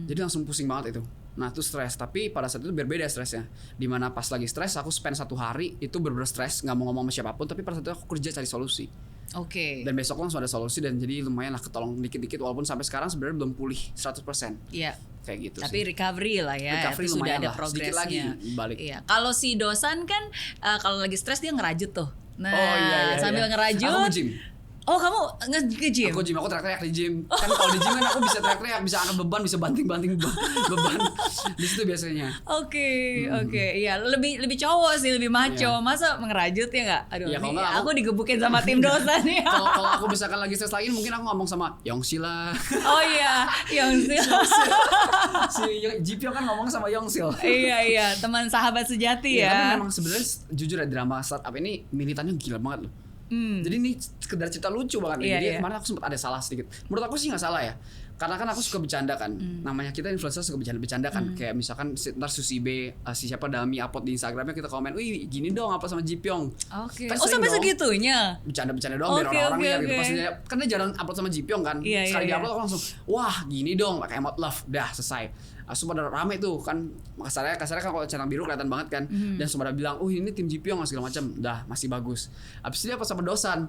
Jadi langsung pusing banget itu. Nah itu stres, tapi pada saat itu berbeda stresnya. Dimana pas lagi stres, aku spend 1 hari itu bener-bener stres, gak mau ngomong sama siapapun. Tapi pada saat itu aku kerja cari solusi. Dan besok langsung ada solusi, dan jadi lumayan lah ketolong dikit-dikit. Walaupun sampai sekarang sebenarnya belum pulih 100%. Iya. Kayak gitu tapi sih. recovery lah ya. Recovery sudah lumayan ada lah, progresnya. sedikit lagi balik. Iya. Kalau si dosan kan kalau lagi stres dia ngerajut tuh. Nah, iya, sambil ngerajut. Aku nge-gym. Oh kamu nge-gym? Aku gym, aku teriak-teriak di gym. Kan kalau di gym kan aku bisa teriak-teriak, bisa angkat beban, bisa banting-banting beban. Di situ biasanya. Oke. Iya, lebih cowok sih, lebih maco. Masa ngerajut ya nggak? Aduh, ya, aku digebukin sama tim dosa nih. Kalau aku misalkan lagi stres lagi, mungkin aku ngomong sama Yongsil lah. Oh iya, Yongsil. Si Jipyo kan ngomong sama Yongsil. Iya, teman sahabat sejati ya. Tapi memang sebenarnya jujur ya, drama startup ini militannya gila banget loh. Jadi ini sekedar cerita lucu banget. Jadi kemarin aku sempat ada salah sedikit. Menurut aku sih nggak salah ya, karena kan aku suka bercanda kan. Namanya kita influencer suka bercanda kan. Kayak misalkan ntar Susi B, si siapa Dami upload di Instagramnya, kita komen, wih gini dong upload sama Jipyong. Kan sampai segitunya. Bercanda doang biar orang-orang lihat gitu. Pas dia kan dia jarang upload sama Jipyong kan. Sekali dia upload aku langsung, wah gini dong, pakai emot love, dah selesai. Langsung pada rame tuh kan, kasarnya kan kalau centang biru kelihatan banget kan. Dan semua pada bilang, ini tim Jipyong segala macam, dah masih bagus. Abis itu dia pas sama dosan,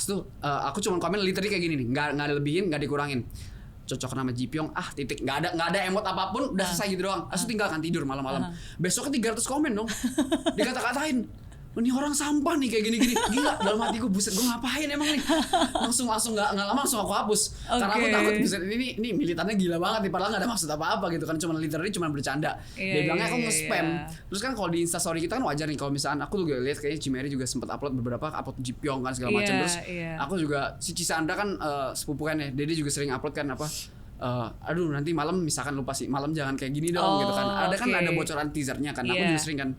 tuh aku cuma komen literally kayak gini nih, nggak lebihin, nggak dikurangin. Cocok nama Jipyong, titik, nggak ada emot apapun, udah selesai gitu doang. Langsung tinggalkan tidur malam-malam. Besoknya 300 komen dong, dikata-katain. Ini orang sampah nih kayak gini-gini. Gila, dalam hati gue, buset, gue ngapain emang nih. Langsung nggak lama langsung aku hapus. Karena aku takut, buset, ini militannya gila banget nih, padahal nggak ada maksud apa-apa gitu kan, cuma literally cuma bercanda. Dia bilangnya aku nge-spam. Terus kan kalau di Instastory kita kan wajar nih, kalau misalkan aku juga lihat kayaknya Cimeri juga sempat upload Jipyong kan segala macam. Terus aku juga si Cisanda kan sepupu kan ya, dia juga sering upload kan aduh nanti malam misalkan lupa sih, malam jangan kayak gini dong gitu kan. Kan ada bocoran teasernya kan. Aku juga sering kan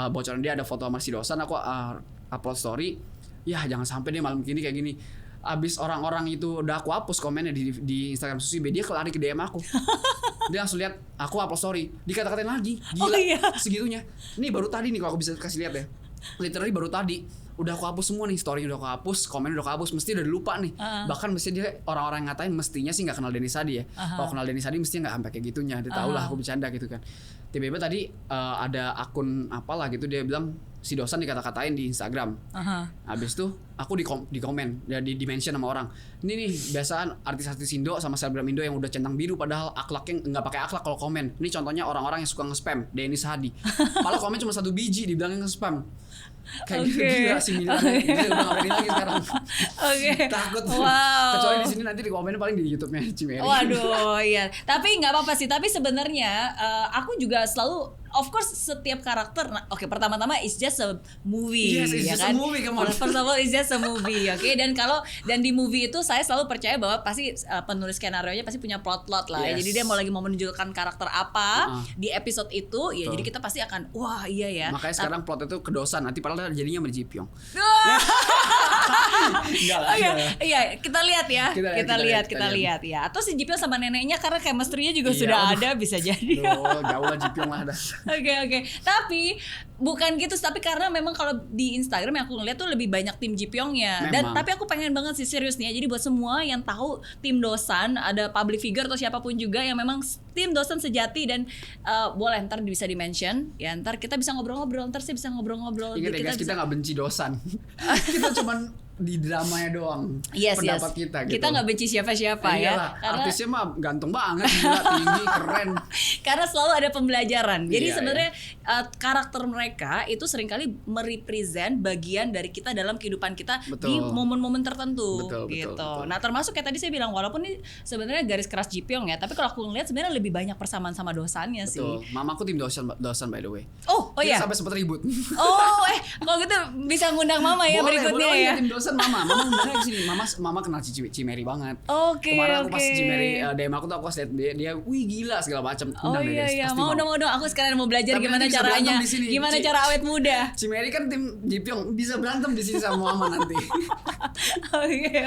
bocoran dia ada foto sama si dosan, aku upload story, ya jangan sampai deh malam gini kayak gini. Abis orang-orang itu udah aku hapus komennya di Instagram Susi B, dia kelari ke DM aku. Dia langsung lihat aku upload story, dikata-katain lagi, gila segitunya. Ini baru tadi nih, kalau aku bisa kasih lihat ya, literally baru tadi udah aku hapus semua nih, story udah aku hapus, komen udah aku hapus, mesti udah lupa nih. Bahkan mesti dia orang-orang ngatain mestinya sih nggak kenal Denny Sadi ya. Kalau kenal Denny Sadi mestinya nggak sampai kayak gitunya. Dia tahu lah aku bercanda gitu kan. Tiba-tiba tadi ada akun apalah gitu, dia bilang si dosan dikata-katain di Instagram. Habis itu aku di komen, di mention sama orang. Ini nih biasaan artis-artis Indo sama selebgram Indo yang udah centang biru, padahal akhlaknya nggak pakai akhlak kalau komen. Ini contohnya orang-orang yang suka nge-spam Denny Sadi. Malah komen cuma 1 biji dibilangin nge-spam. Kayak gitu gila sih militannya. Dia udah gak berani lagi sekarang. Takut. Kecuali di sini nanti di komennya paling di YouTube-nya Cimeri. Waduh, iya. Tapi nggak apa-apa sih. Tapi sebenarnya aku juga selalu, of course setiap karakter. Pertama-tama it's just a movie. Yes, it's just a movie, come on. First of all, it's just a movie, dan di movie itu saya selalu percaya bahwa pasti penulis skenario-nya pasti punya plot lah. Jadi dia mau menunjukkan karakter apa di episode itu, ya jadi kita pasti akan wah iya ya. Makanya sekarang plot itu kedosan, nanti padahal jadinya sama Jipyong. Iya, kita lihat ya. Kita lihat ya. Atau si Jipyong sama neneknya karena chemistry-nya juga sudah ada, bisa jadi. Jauh lah Jipyong lah dah. Oke. Tapi bukan gitu, tapi karena memang kalau di Instagram yang aku ngeliat tuh lebih banyak tim Jipyongnya. Dan tapi aku pengen banget sih serius nih ya. Jadi buat semua yang tahu tim dosan, ada public figure atau siapapun juga yang memang tim dosan sejati, dan boleh ntar bisa di-mention ya, ntar kita bisa ngobrol-ngobrol, Ingat ya guys, kita nggak benci dosan. Kita cuman di dramanya doang Yes, pendapat kita gitu. Kita nggak benci siapa-siapa ya. Iyalah, Karena artisnya mah ganteng banget, gila, tinggi, keren. karena selalu ada pembelajaran. Jadi Iya, sebenarnya karakter mereka itu seringkali merepresent bagian dari kita dalam kehidupan kita Betul. di momen-momen tertentu Betul, gitu. betul. Nah, termasuk kayak tadi saya bilang walaupun ini sebenarnya garis keras Ji Pyong ya, tapi kalau aku ngeliat sebenarnya lebih banyak persamaan sama dosannya sih. Betul. Mamaku tim dosan by the way. Oh Kita iya. sampai sempat ribut. Oh, kalau gitu bisa ngundang mama ya berikutnya boleh, ya. tim dosan mama undangnya di sini. Mama kenal Cimeri banget. Oke, Kemarin aku pas oke. Cimeri DM aku tuh aku lihat dia wih gila segala macam. Oh Undang deh, iya guys. iya, Pasti mau dong. Aku sekarang mau belajar Tapi gimana nanti bisa caranya, berantem di sini. gimana cara awet muda. Cimeri kan tim Ji Pyong bisa berantem di sini sama mama nanti. Oke.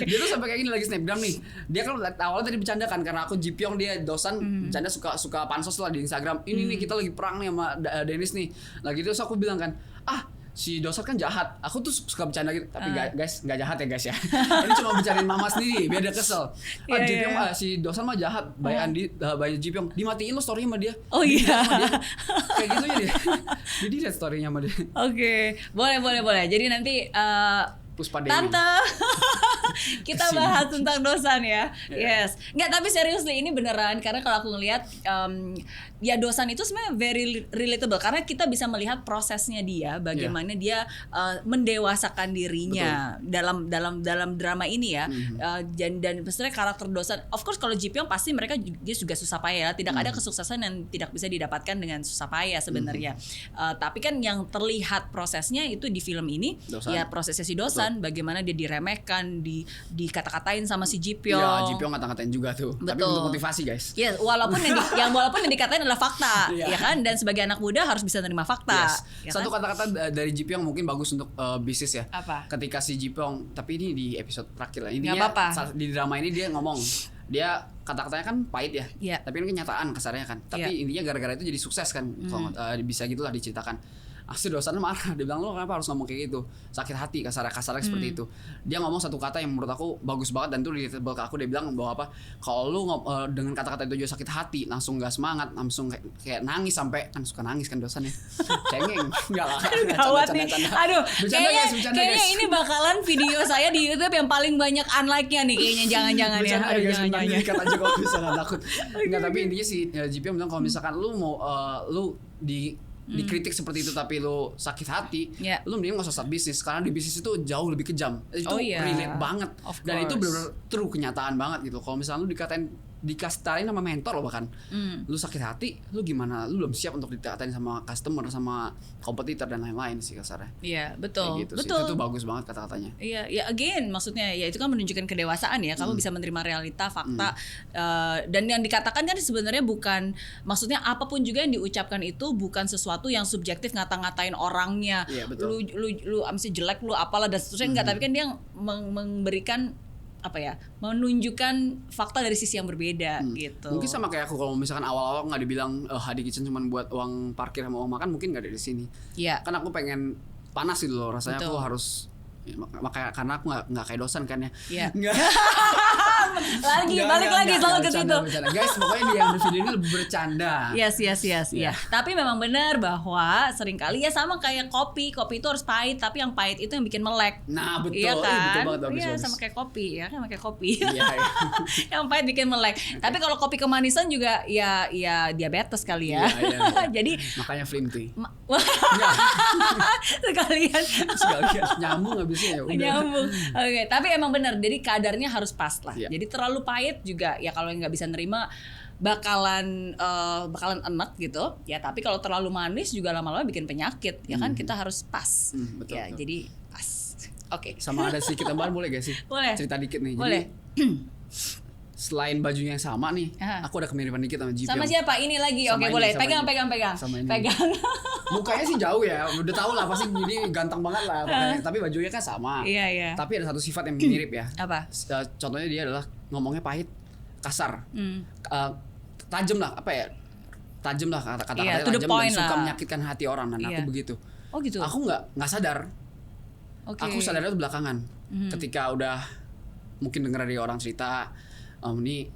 Dia tuh sampai kayak gini lagi snapgram nih. Dia kan awalnya tadi bercanda kan karena aku Ji Pyong dia dosan bercanda suka pansos lah di Instagram. Ini nih kita lagi perang nih sama Dennis nih. Lagi terus aku bilang kan, si Dosan kan jahat. Aku tuh suka bercanda gitu. Tapi guys, nggak jahat ya guys ya. Ini cuma bicarain mama sendiri biar dia kesel. Iya, Ji iya. Pyong si Dosan mah jahat. By Ji Pyong dimatiin lo story-nya sama dia. Oh iya. Kayak gitu ya dia. Jadi lihat story-nya sama dia. Oke, boleh. Jadi nanti Puspa Dewi. Tante, kita Kesini. bahas tentang dosan ya. Yeah. Yes, nggak tapi seriously ini beneran karena kalau aku ngelihat ya dosan itu sebenarnya very relatable karena kita bisa melihat prosesnya dia, bagaimana dia mendewasakan dirinya dalam drama ini ya. Dan sebenarnya karakter dosan, of course kalau Ji Pyong pasti dia juga susah payah, tidak ada kesuksesan yang tidak bisa didapatkan dengan susah payah sebenarnya. Tapi kan yang terlihat prosesnya itu di film ini Dosan. ya prosesnya si dosan. Bagaimana dia diremehkan, dikata-katain sama si Ji Pyong. Ya, Ji Pyong ngata-ngatain juga tuh. Tapi Betul. untuk motivasi guys. Ya, walaupun yang dikatain adalah fakta, Iya. ya kan? Dan sebagai anak muda harus bisa menerima fakta. Yes. Ya Satu kan? kata-kata dari Ji Pyong mungkin bagus untuk bisnis ya. Apa? Ketika si Ji Pyong, tapi ini di episode terakhir lah. Intinya Nggak apa-apa. di drama ini dia ngomong, dia kata-katanya kan pahit ya. Iya. Tapi ini kenyataan kasarnya kan. Tapi Iya. intinya gara-gara itu jadi sukses kan. Kalau bisa gitulah diceritakan. Asli dosan marah, dia bilang lo kenapa harus ngomong kayak gitu, sakit hati kasarnya seperti itu. Dia ngomong satu kata yang menurut aku bagus banget dan tuh relatable ke aku. Dia bilang bahwa apa, kalau lu dengan kata-kata itu juga sakit hati, langsung gak semangat, langsung kayak nangis sampai kan suka nangis kan dosan ya, cengeng, enggak lah, Gawat nih. Aduh, bercanda guys. kayaknya ini bakalan video saya di YouTube yang paling banyak unlike-nya nih kayaknya, jangan-jangan ya. Bercanda Aduh, guys, jangan-jangan. dikat aja kalau misalnya takut. Enggak, tapi intinya si Ji Pyong bilang kalau misalkan lu mau lu dikritik seperti itu tapi lu sakit hati, Yeah. lu mending gak usah start bisnis karena di bisnis itu jauh lebih kejam. Itu relate banget. Of Dan itu course. benar true kenyataan banget gitu. Kalau misalnya lu dikatain sama mentor lo bahkan, lu sakit hati, lu gimana? Lu belum siap untuk dikatain sama customer, sama kompetitor dan lain-lain sih kasarnya. Iya, betul. Kayak gitu sih. Betul. Itu bagus banget kata-katanya. Iya, ya again maksudnya ya itu kan menunjukkan kedewasaan ya. Kamu bisa menerima realita, fakta, dan yang dikatakan kan sebenarnya bukan, maksudnya apapun juga yang diucapkan itu bukan sesuatu yang subjektif ngata-ngatain orangnya. Iya, betul. Lu mesti jelek lu apalah dan seterusnya enggak, tapi kan dia memberikan apa ya, menunjukkan fakta dari sisi yang berbeda gitu. Mungkin sama kayak aku kalau misalkan awal-awal nggak dibilang Hadi Kitchen cuma buat uang parkir sama uang makan, mungkin nggak dari sini. Iya. Kan aku pengen panas gitu loh rasanya. Betul. Aku harus makanya karena aku nggak kayak dosan kan ya. Iya. Nggak. Balik lagi selalu ke situ. Bercanda. Guys, pokoknya di yang video ini lebih bercanda. Yes. Iya. Tapi memang benar bahwa seringkali ya sama kayak kopi itu harus pahit, tapi yang pahit itu yang bikin melek. Nah, betul. Iya kan? Betul banget, bagus, Iya, bagus. sama kayak kopi ya, sama kayak kopi. Iya, iya. Yang pahit bikin melek. Tapi kalau kopi kemanisan juga ya diabetes kali ya. Iya. Jadi Makanya Flim tea. wah, Nggak. sekalian Sekalian nyambung habisnya ya udah. nyambung. Oke, tapi emang benar. Jadi kadarnya harus pas lah. Iya. Jadi terlalu pahit juga ya kalau nggak bisa nerima bakalan enak gitu ya, tapi kalau terlalu manis juga lama-lama bikin penyakit ya kan. Kita harus pas betul, ya, betul. jadi pas. Oke. Sama ada sedikit tambahan boleh gak sih? Boleh. Cerita dikit nih. Boleh. Jadi selain bajunya yang sama nih, Aha. aku ada kemiripan dikit sama Ji Sama Pyong. siapa ini lagi? Sama Oke, ini, boleh. sama Pegang. Sama ini. Pegang. Mukanya sih jauh ya, udah tau lah pasti ini ganteng banget lah makanya. Tapi bajunya kan sama. Iya. Tapi ada satu sifat yang mirip ya. Apa? Contohnya dia adalah ngomongnya pahit, kasar, tajam lah, apa ya? Tajam lah kata-katanya Iya, to the tajam point dan suka lah. menyakitkan hati orang dan Iya. aku begitu. Oh gitu. Aku nggak sadar. Oke. Aku sadar itu belakangan. Ketika udah mungkin dengar dari orang cerita, ini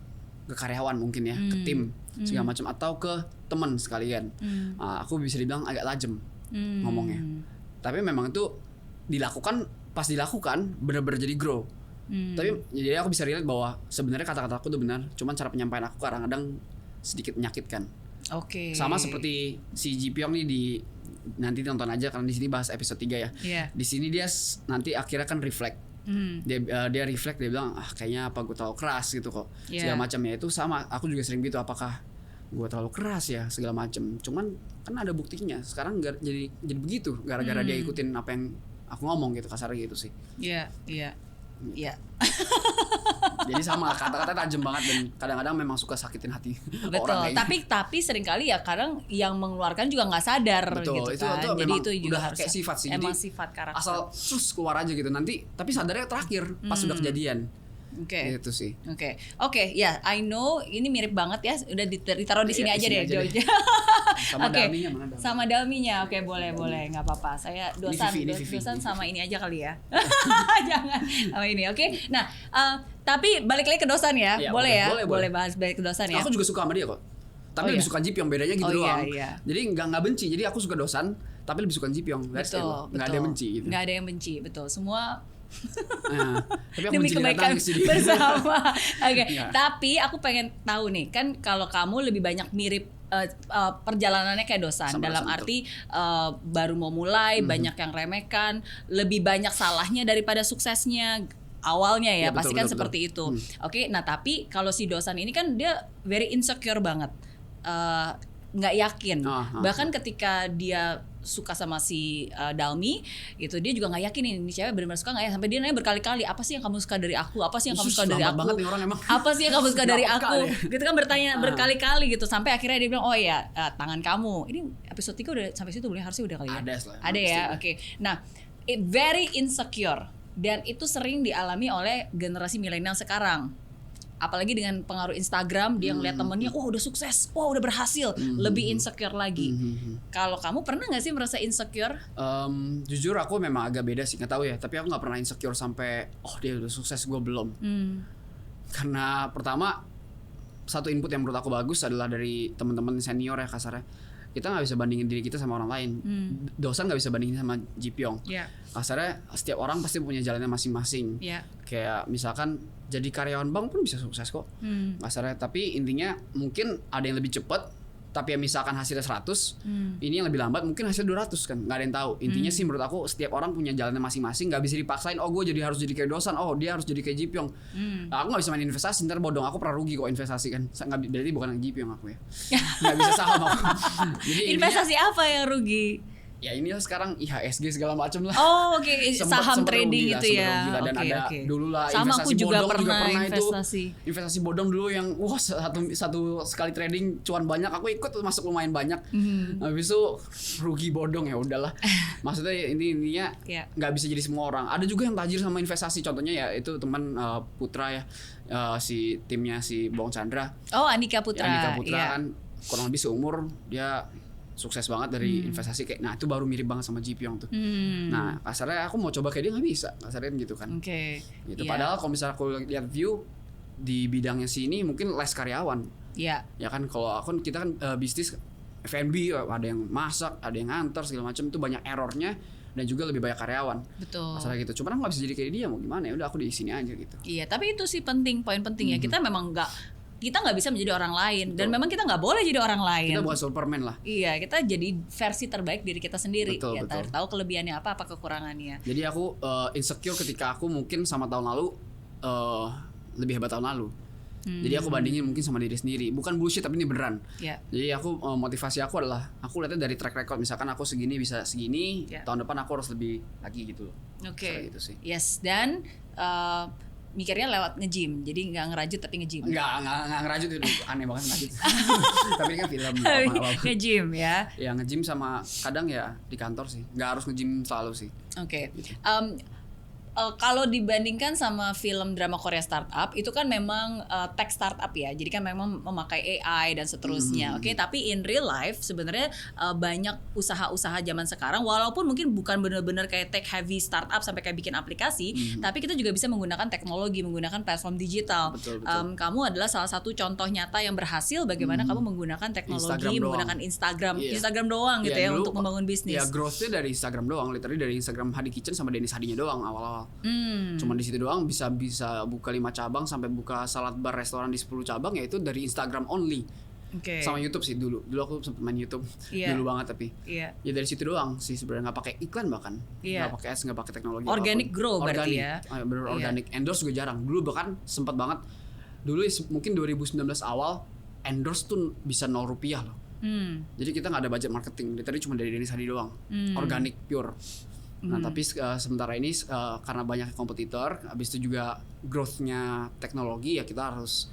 ke karyawan mungkin ya, ke tim segala macam atau ke teman sekalian. Aku bisa dibilang agak tajam ngomongnya. Tapi memang itu dilakukan pas dilakukan bener-bener jadi grow. Tapi jadi aku bisa relate bahwa sebenarnya kata-kata aku tuh benar, cuman cara penyampaian aku kadang-kadang sedikit menyakitkan. Oke. Sama seperti si Ji Pyong nih nanti tonton aja karena di sini bahas episode 3 ya. Yeah. Di sini dia nanti akhirnya kan reflect. Dia reflect, dia bilang kayaknya apa gue terlalu keras gitu kok. Segala macamnya itu sama, aku juga sering gitu, apakah gue terlalu keras ya segala macam. Cuman kan ada buktinya. Sekarang jadi begitu gara-gara dia ikutin apa yang aku ngomong gitu, kasarnya gitu sih. Iya. Jadi sama, kata-kata tajam banget dan kadang-kadang memang suka sakitin hati orang kayak Betul. Tapi seringkali ya kadang yang mengeluarkan juga nggak sadar. Betul, gitu kan. itu Jadi itu juga udah harus kayak sifat sih. emang Jadi sifat karakter. asal keluar aja gitu nanti, tapi sadarnya terakhir pas sudah kejadian. Oke. Itu sih. Oke, ya, I know ini mirip banget ya. Udah ditaruh di sini aja deh, Jojo. Sama Oke. Dalminya mana Dalmi? Sama Dalminya. Oke, boleh, nggak apa-apa. Saya Vivi. dosan sama ini aja kali ya. Jangan sama ini, oke. Nah, tapi balik lagi ke dosan ya. Iya, boleh ya? boleh. Boleh bahas balik ke dosan ya. Aku juga suka sama dia kok. Tapi lebih suka Ji Pyong, bedanya gitu doang. Iya. Jadi nggak benci. Jadi aku suka dosan, tapi lebih suka Ji Pyong. Betul. Nggak ada yang benci gitu. Nggak ada yang benci, betul. Semua Nah, tapi aku demi benci kebaikan Nathan sih. bersama. Oke. Iya. Tapi aku pengen tahu nih, kan kalau kamu lebih banyak mirip perjalanannya kayak dosan, Sama dalam dosan, arti baru mau mulai, banyak yang remehkan, lebih banyak salahnya daripada suksesnya awalnya ya, Ya, pasti betul, kan betul, seperti itu. Oke, nah tapi kalau si dosan ini kan dia very insecure banget, nggak yakin. Bahkan ketika dia suka sama si Dalmi, itu dia juga nggak yakin ini cewek benar-benar suka nggak ya, sampai dia nanya berkali-kali, apa sih yang kamu suka dari aku, apa sih yang kamu suka dari aku, banget nih orang emang. apa sih yang kamu suka dari Nggak aku, peka ya. gitu kan, bertanya berkali-kali gitu, sampai akhirnya dia bilang, oh ya tangan kamu. Ini episode 3 udah sampai situ, boleh, harusnya udah kali ya. Ada ya, oke. Nah, very insecure, dan itu sering dialami oleh generasi milenial sekarang. Apalagi dengan pengaruh Instagram, dia ngeliat temennya, wah udah sukses, wah udah berhasil, lebih insecure lagi. Kalau kamu pernah nggak sih merasa insecure? Jujur aku memang agak beda sih, nggak tahu ya. Tapi aku nggak pernah insecure sampai, oh dia udah sukses, gue belum. Karena pertama, satu input yang menurut aku bagus adalah dari teman-teman senior ya kasarnya. Kita nggak bisa bandingin diri kita sama orang lain. Dosan nggak bisa bandingin sama Ji Pyong. Kasarnya setiap orang pasti punya jalannya masing-masing. Kayak misalkan jadi karyawan bank pun bisa sukses kok. Kasarnya, tapi intinya mungkin ada yang lebih cepat. Tapi ya misalkan hasilnya 100, ini yang lebih lambat mungkin hasilnya 200 kan, nggak ada yang tahu. Intinya sih menurut aku setiap orang punya jalannya masing-masing, nggak bisa dipaksain. Oh gue harus jadi kayak dosan, oh dia harus jadi kayak Ji Pyong. Nah, aku nggak bisa main investasi, ntar bodong, aku pernah rugi kok investasi kan. Berarti bukan Ji Pyong aku ya. Nggak bisa saham aku. Jadi investasi apa yang rugi? Ya ini sekarang IHSG segala macam lah. Oh oke, saham trading rugi lah, itu ya. Dan ada dulu lah sama investasi aku juga bodong pernah investasi. Itu investasi bodong dulu yang wah satu sekali trading cuan banyak, aku ikut masuk lumayan banyak. Habis itu rugi bodong, ya udahlah. Maksudnya intinya nggak bisa jadi semua orang. Ada juga yang tajir sama investasi, contohnya ya itu teman Putra ya, si timnya si Bong Chandra. Oh Andika Putra. Andika Putra kan kurang lebih seumur, dia sukses banget dari investasi kayak, nah itu baru mirip banget sama Ji Pyong tuh. Nah kasarnya aku mau coba kayak dia nggak bisa, kasarnya gitu kan. Gitu. Padahal kalau misalnya aku lihat view di bidangnya sini mungkin less karyawan. Ya kan, kalau kita kan bisnis F&B, ada yang masak, ada yang nganter segala macam, itu banyak errornya dan juga lebih banyak karyawan. Betul. Masalah gitu. Cuman aku nggak bisa jadi kayak dia, mau gimana ya? Udah aku di sini aja gitu. Iya, tapi itu sih poin penting ya. Kita memang kita nggak bisa menjadi orang lain. Betul. Dan memang kita nggak boleh jadi orang lain. Kita bukan Superman lah. Iya, kita jadi versi terbaik diri kita sendiri. Betul, ya, betul. Tahu kelebihannya apa kekurangannya. Jadi aku insecure ketika aku mungkin sama tahun lalu lebih hebat tahun lalu. Jadi aku bandingin mungkin sama diri sendiri. Bukan bullshit tapi ini beneran. Jadi aku motivasi aku adalah aku lihatnya dari track record. Misalkan aku segini bisa segini, tahun depan aku harus lebih lagi gitu. Oke. Gitu sih. Yes, dan mikirnya lewat nge-gym, jadi nggak ngerajut tapi nge-gym. Nggak ngerajut, itu aneh banget ngerajut. Tapi ini kan film. Nge-gym ya. Ya nge-gym sama kadang ya di kantor sih. Nggak harus nge-gym selalu sih. Oke. Gitu. kalau dibandingkan sama film drama Korea startup itu kan memang tech startup ya, jadi kan memang memakai AI dan seterusnya. Oke, tapi in real life sebenarnya banyak usaha-usaha zaman sekarang, walaupun mungkin bukan benar-benar kayak tech heavy startup sampai kayak bikin aplikasi, tapi kita juga bisa menggunakan teknologi, menggunakan platform digital. Betul. Kamu adalah salah satu contoh nyata yang berhasil bagaimana kamu menggunakan teknologi, menggunakan Instagram doang gitu ya untuk membangun bisnis. Ya growth-nya dari Instagram doang, literally dari Instagram Hadi Kitchen sama Dennis Hadinya doang awal-awal. Cuman di situ doang bisa buka 5 cabang sampai buka salad bar restoran di 10 cabang, yaitu dari Instagram only. Sama YouTube sih dulu aku sempet main YouTube dulu banget, tapi ya dari situ doang sih sebenarnya, nggak pakai iklan, bahkan nggak pakai ads, nggak pakai teknologi, organic apapun. grow berarti ya. Bener organic. Endorse juga jarang dulu, bahkan sempat banget dulu mungkin 2019 awal endorse tuh bisa 0 rupiah loh. Jadi kita nggak ada budget marketing, tadi cuma dari Dennis Hadi doang, organic pure. Nah tapi sementara ini karena banyak kompetitor, habis itu juga growth-nya teknologi, ya kita harus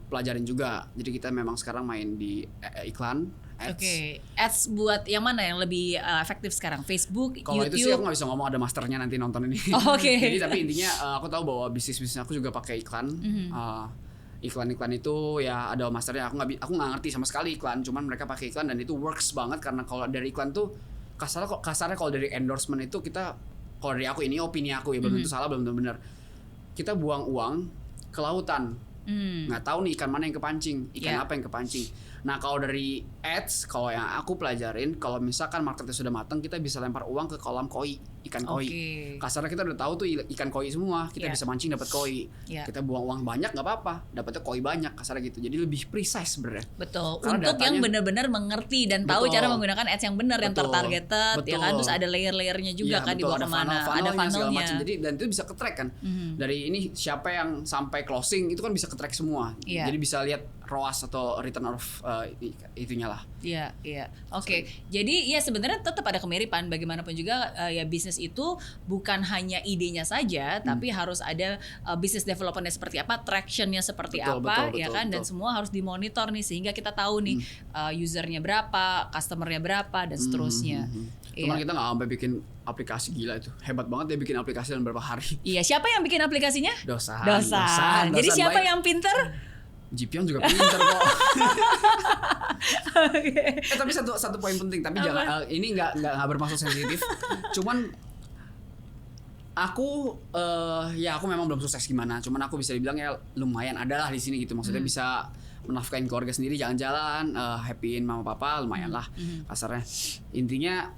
pelajarin juga. Jadi kita memang sekarang main di iklan, ads. Ads buat yang mana yang lebih efektif sekarang? Facebook, Kalau YouTube? itu sih aku nggak bisa ngomong, ada masternya nanti nonton ini. Jadi tapi intinya aku tahu bahwa bisnis aku juga pakai iklan. Iklan-iklan itu ya ada masternya. Aku nggak ngerti sama sekali iklan, cuman mereka pakai iklan dan itu works banget, karena kalau dari iklan tuh kasarnya kalau dari endorsement itu kita, kalau dari aku, ini opini aku ya, belum tentu salah, belum tentu benar, kita buang uang ke lautan, nggak tahu nih ikan mana yang kepancing, ikan apa yang kepancing. Nah kalau dari ads, kalau yang aku pelajarin, kalau misalkan marketnya sudah matang, kita bisa lempar uang ke kolam koi, ikan koi. Kasarnya kita udah tahu tuh ikan koi semua, kita bisa mancing dapat koi. Kita buang uang banyak nggak apa-apa, dapatnya koi banyak, kasarnya gitu. Jadi lebih precise sebenarnya. Betul. Karena untuk yang benar-benar mengerti dan tahu cara menggunakan ads yang benar, yang tertargeted, ya kan. Terus ada layer-layernya juga kan, dibawa kemana, ada funnelnya. Jadi dan itu bisa ke-track kan. Dari ini siapa yang sampai closing itu kan bisa ke-track semua. Jadi bisa lihat ROAS atau return of itunya lah. Iya. Oke. Jadi ya sebenarnya tetap ada kemiripan, bagaimanapun juga ya bisnis itu bukan hanya idenya saja, tapi harus ada bisnis developmentnya seperti apa, tractionnya seperti apa, ya kan, dan semua harus dimonitor nih sehingga kita tahu nih usernya berapa, customernya berapa, dan seterusnya. Cuman kita nggak sampai bikin aplikasi, gila itu hebat banget dia bikin aplikasi dalam beberapa hari. Iya, siapa yang bikin aplikasinya? Dosan. Jadi siapa yang pinter? Jipyong juga pinter kok. Tapi satu poin penting, tapi jangan ini nggak bermaksud sensitif. Cuman aku aku memang belum sukses gimana. Cuman aku bisa dibilang ya lumayan adalah di sini gitu. Maksudnya bisa menafkahin keluarga sendiri, jalan-jalan, happyin mama papa, lumayan lah kasarnya. Intinya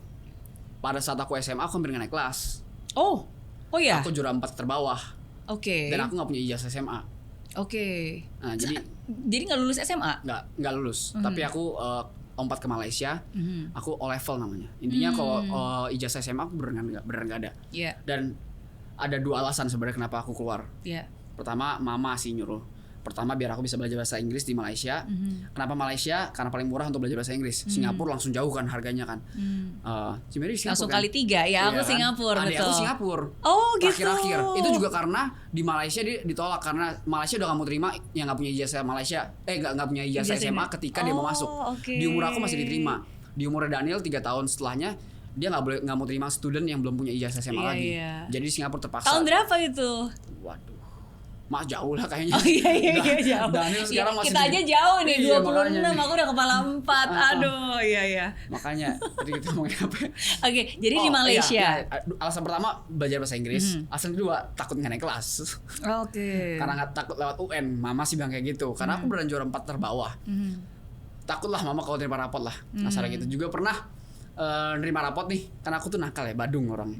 pada saat aku SMA aku hampir nggak naik kelas. Oh ya. Aku juara 4 terbawah. Dan aku nggak punya ijazah SMA. Nah, jadi nggak lulus SMA? Nggak lulus. Tapi aku lompat ke Malaysia. Aku O level namanya. Intinya kalau ijazah SMA aku beneran nggak ada. Dan ada 2 alasan sebenarnya kenapa aku keluar. Pertama, mama sih nyuruh. Pertama, biar aku bisa belajar bahasa Inggris di Malaysia. Kenapa Malaysia? Karena paling murah untuk belajar bahasa Inggris. Singapura langsung jauh kan harganya kan. Langsung kan? Kali 3 ya, aku Singapura. Adik aku Singapura. Oh gitu. Akhir-akhir. Itu juga karena di Malaysia dia ditolak, karena Malaysia udah gak mau terima yang gak punya ijazah Malaysia. Gak punya ijazah SMA ketika dia mau masuk. Di umur aku masih diterima. Di umur Daniel 3 tahun setelahnya dia nggak mau terima student yang belum punya ijazah SMA lagi. Jadi di Singapura terpaksa. Tahun berapa itu? Waduh. Mas jauh lah kayaknya. Jauh. Daniel sekarang masih kita aja jauh nih, 26, aku udah kepala 4. Aduh, iya. Makanya tadi kita ngomongin apa? Jadi di Malaysia. Alasan pertama belajar bahasa Inggris. Alasan kedua takut nggak naik kelas. Karena nggak takut lewat UN. Mama sih bilang kayak gitu. Karena aku beneran juara 4 terbawah. Takutlah mama kalau terima rapot lah. Masalah gitu. Juga pernah nerima rapot nih. Karena aku tuh nakal ya, badung orangnya.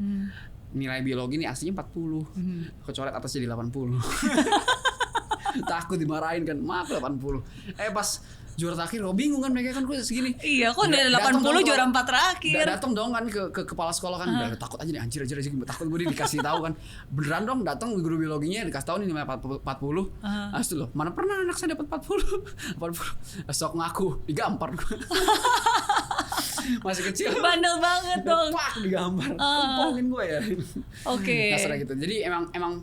Nilai biologi nih aslinya 40. Aku coret atas jadi 80. Takut dimarahin kan, maaf 80. Pas juara terakhir kok bingung kan mereka kan gue segini. Iya, kok dari 80 juara 4 terakhir. Datang dong kan ke kepala sekolah kan, udah takut aja nih, anjir takut gue dikasih tahu kan. Beneran dong datang guru biologinya dikasih tahu nih nilai 40. Astu loh, mana pernah anak saya dapat 40. Sok ngaku, digampar gue. Masih kecil. Bandel banget dong. Pak digambar. Kumpulin gue ya. Kasarnya gitu. Jadi emang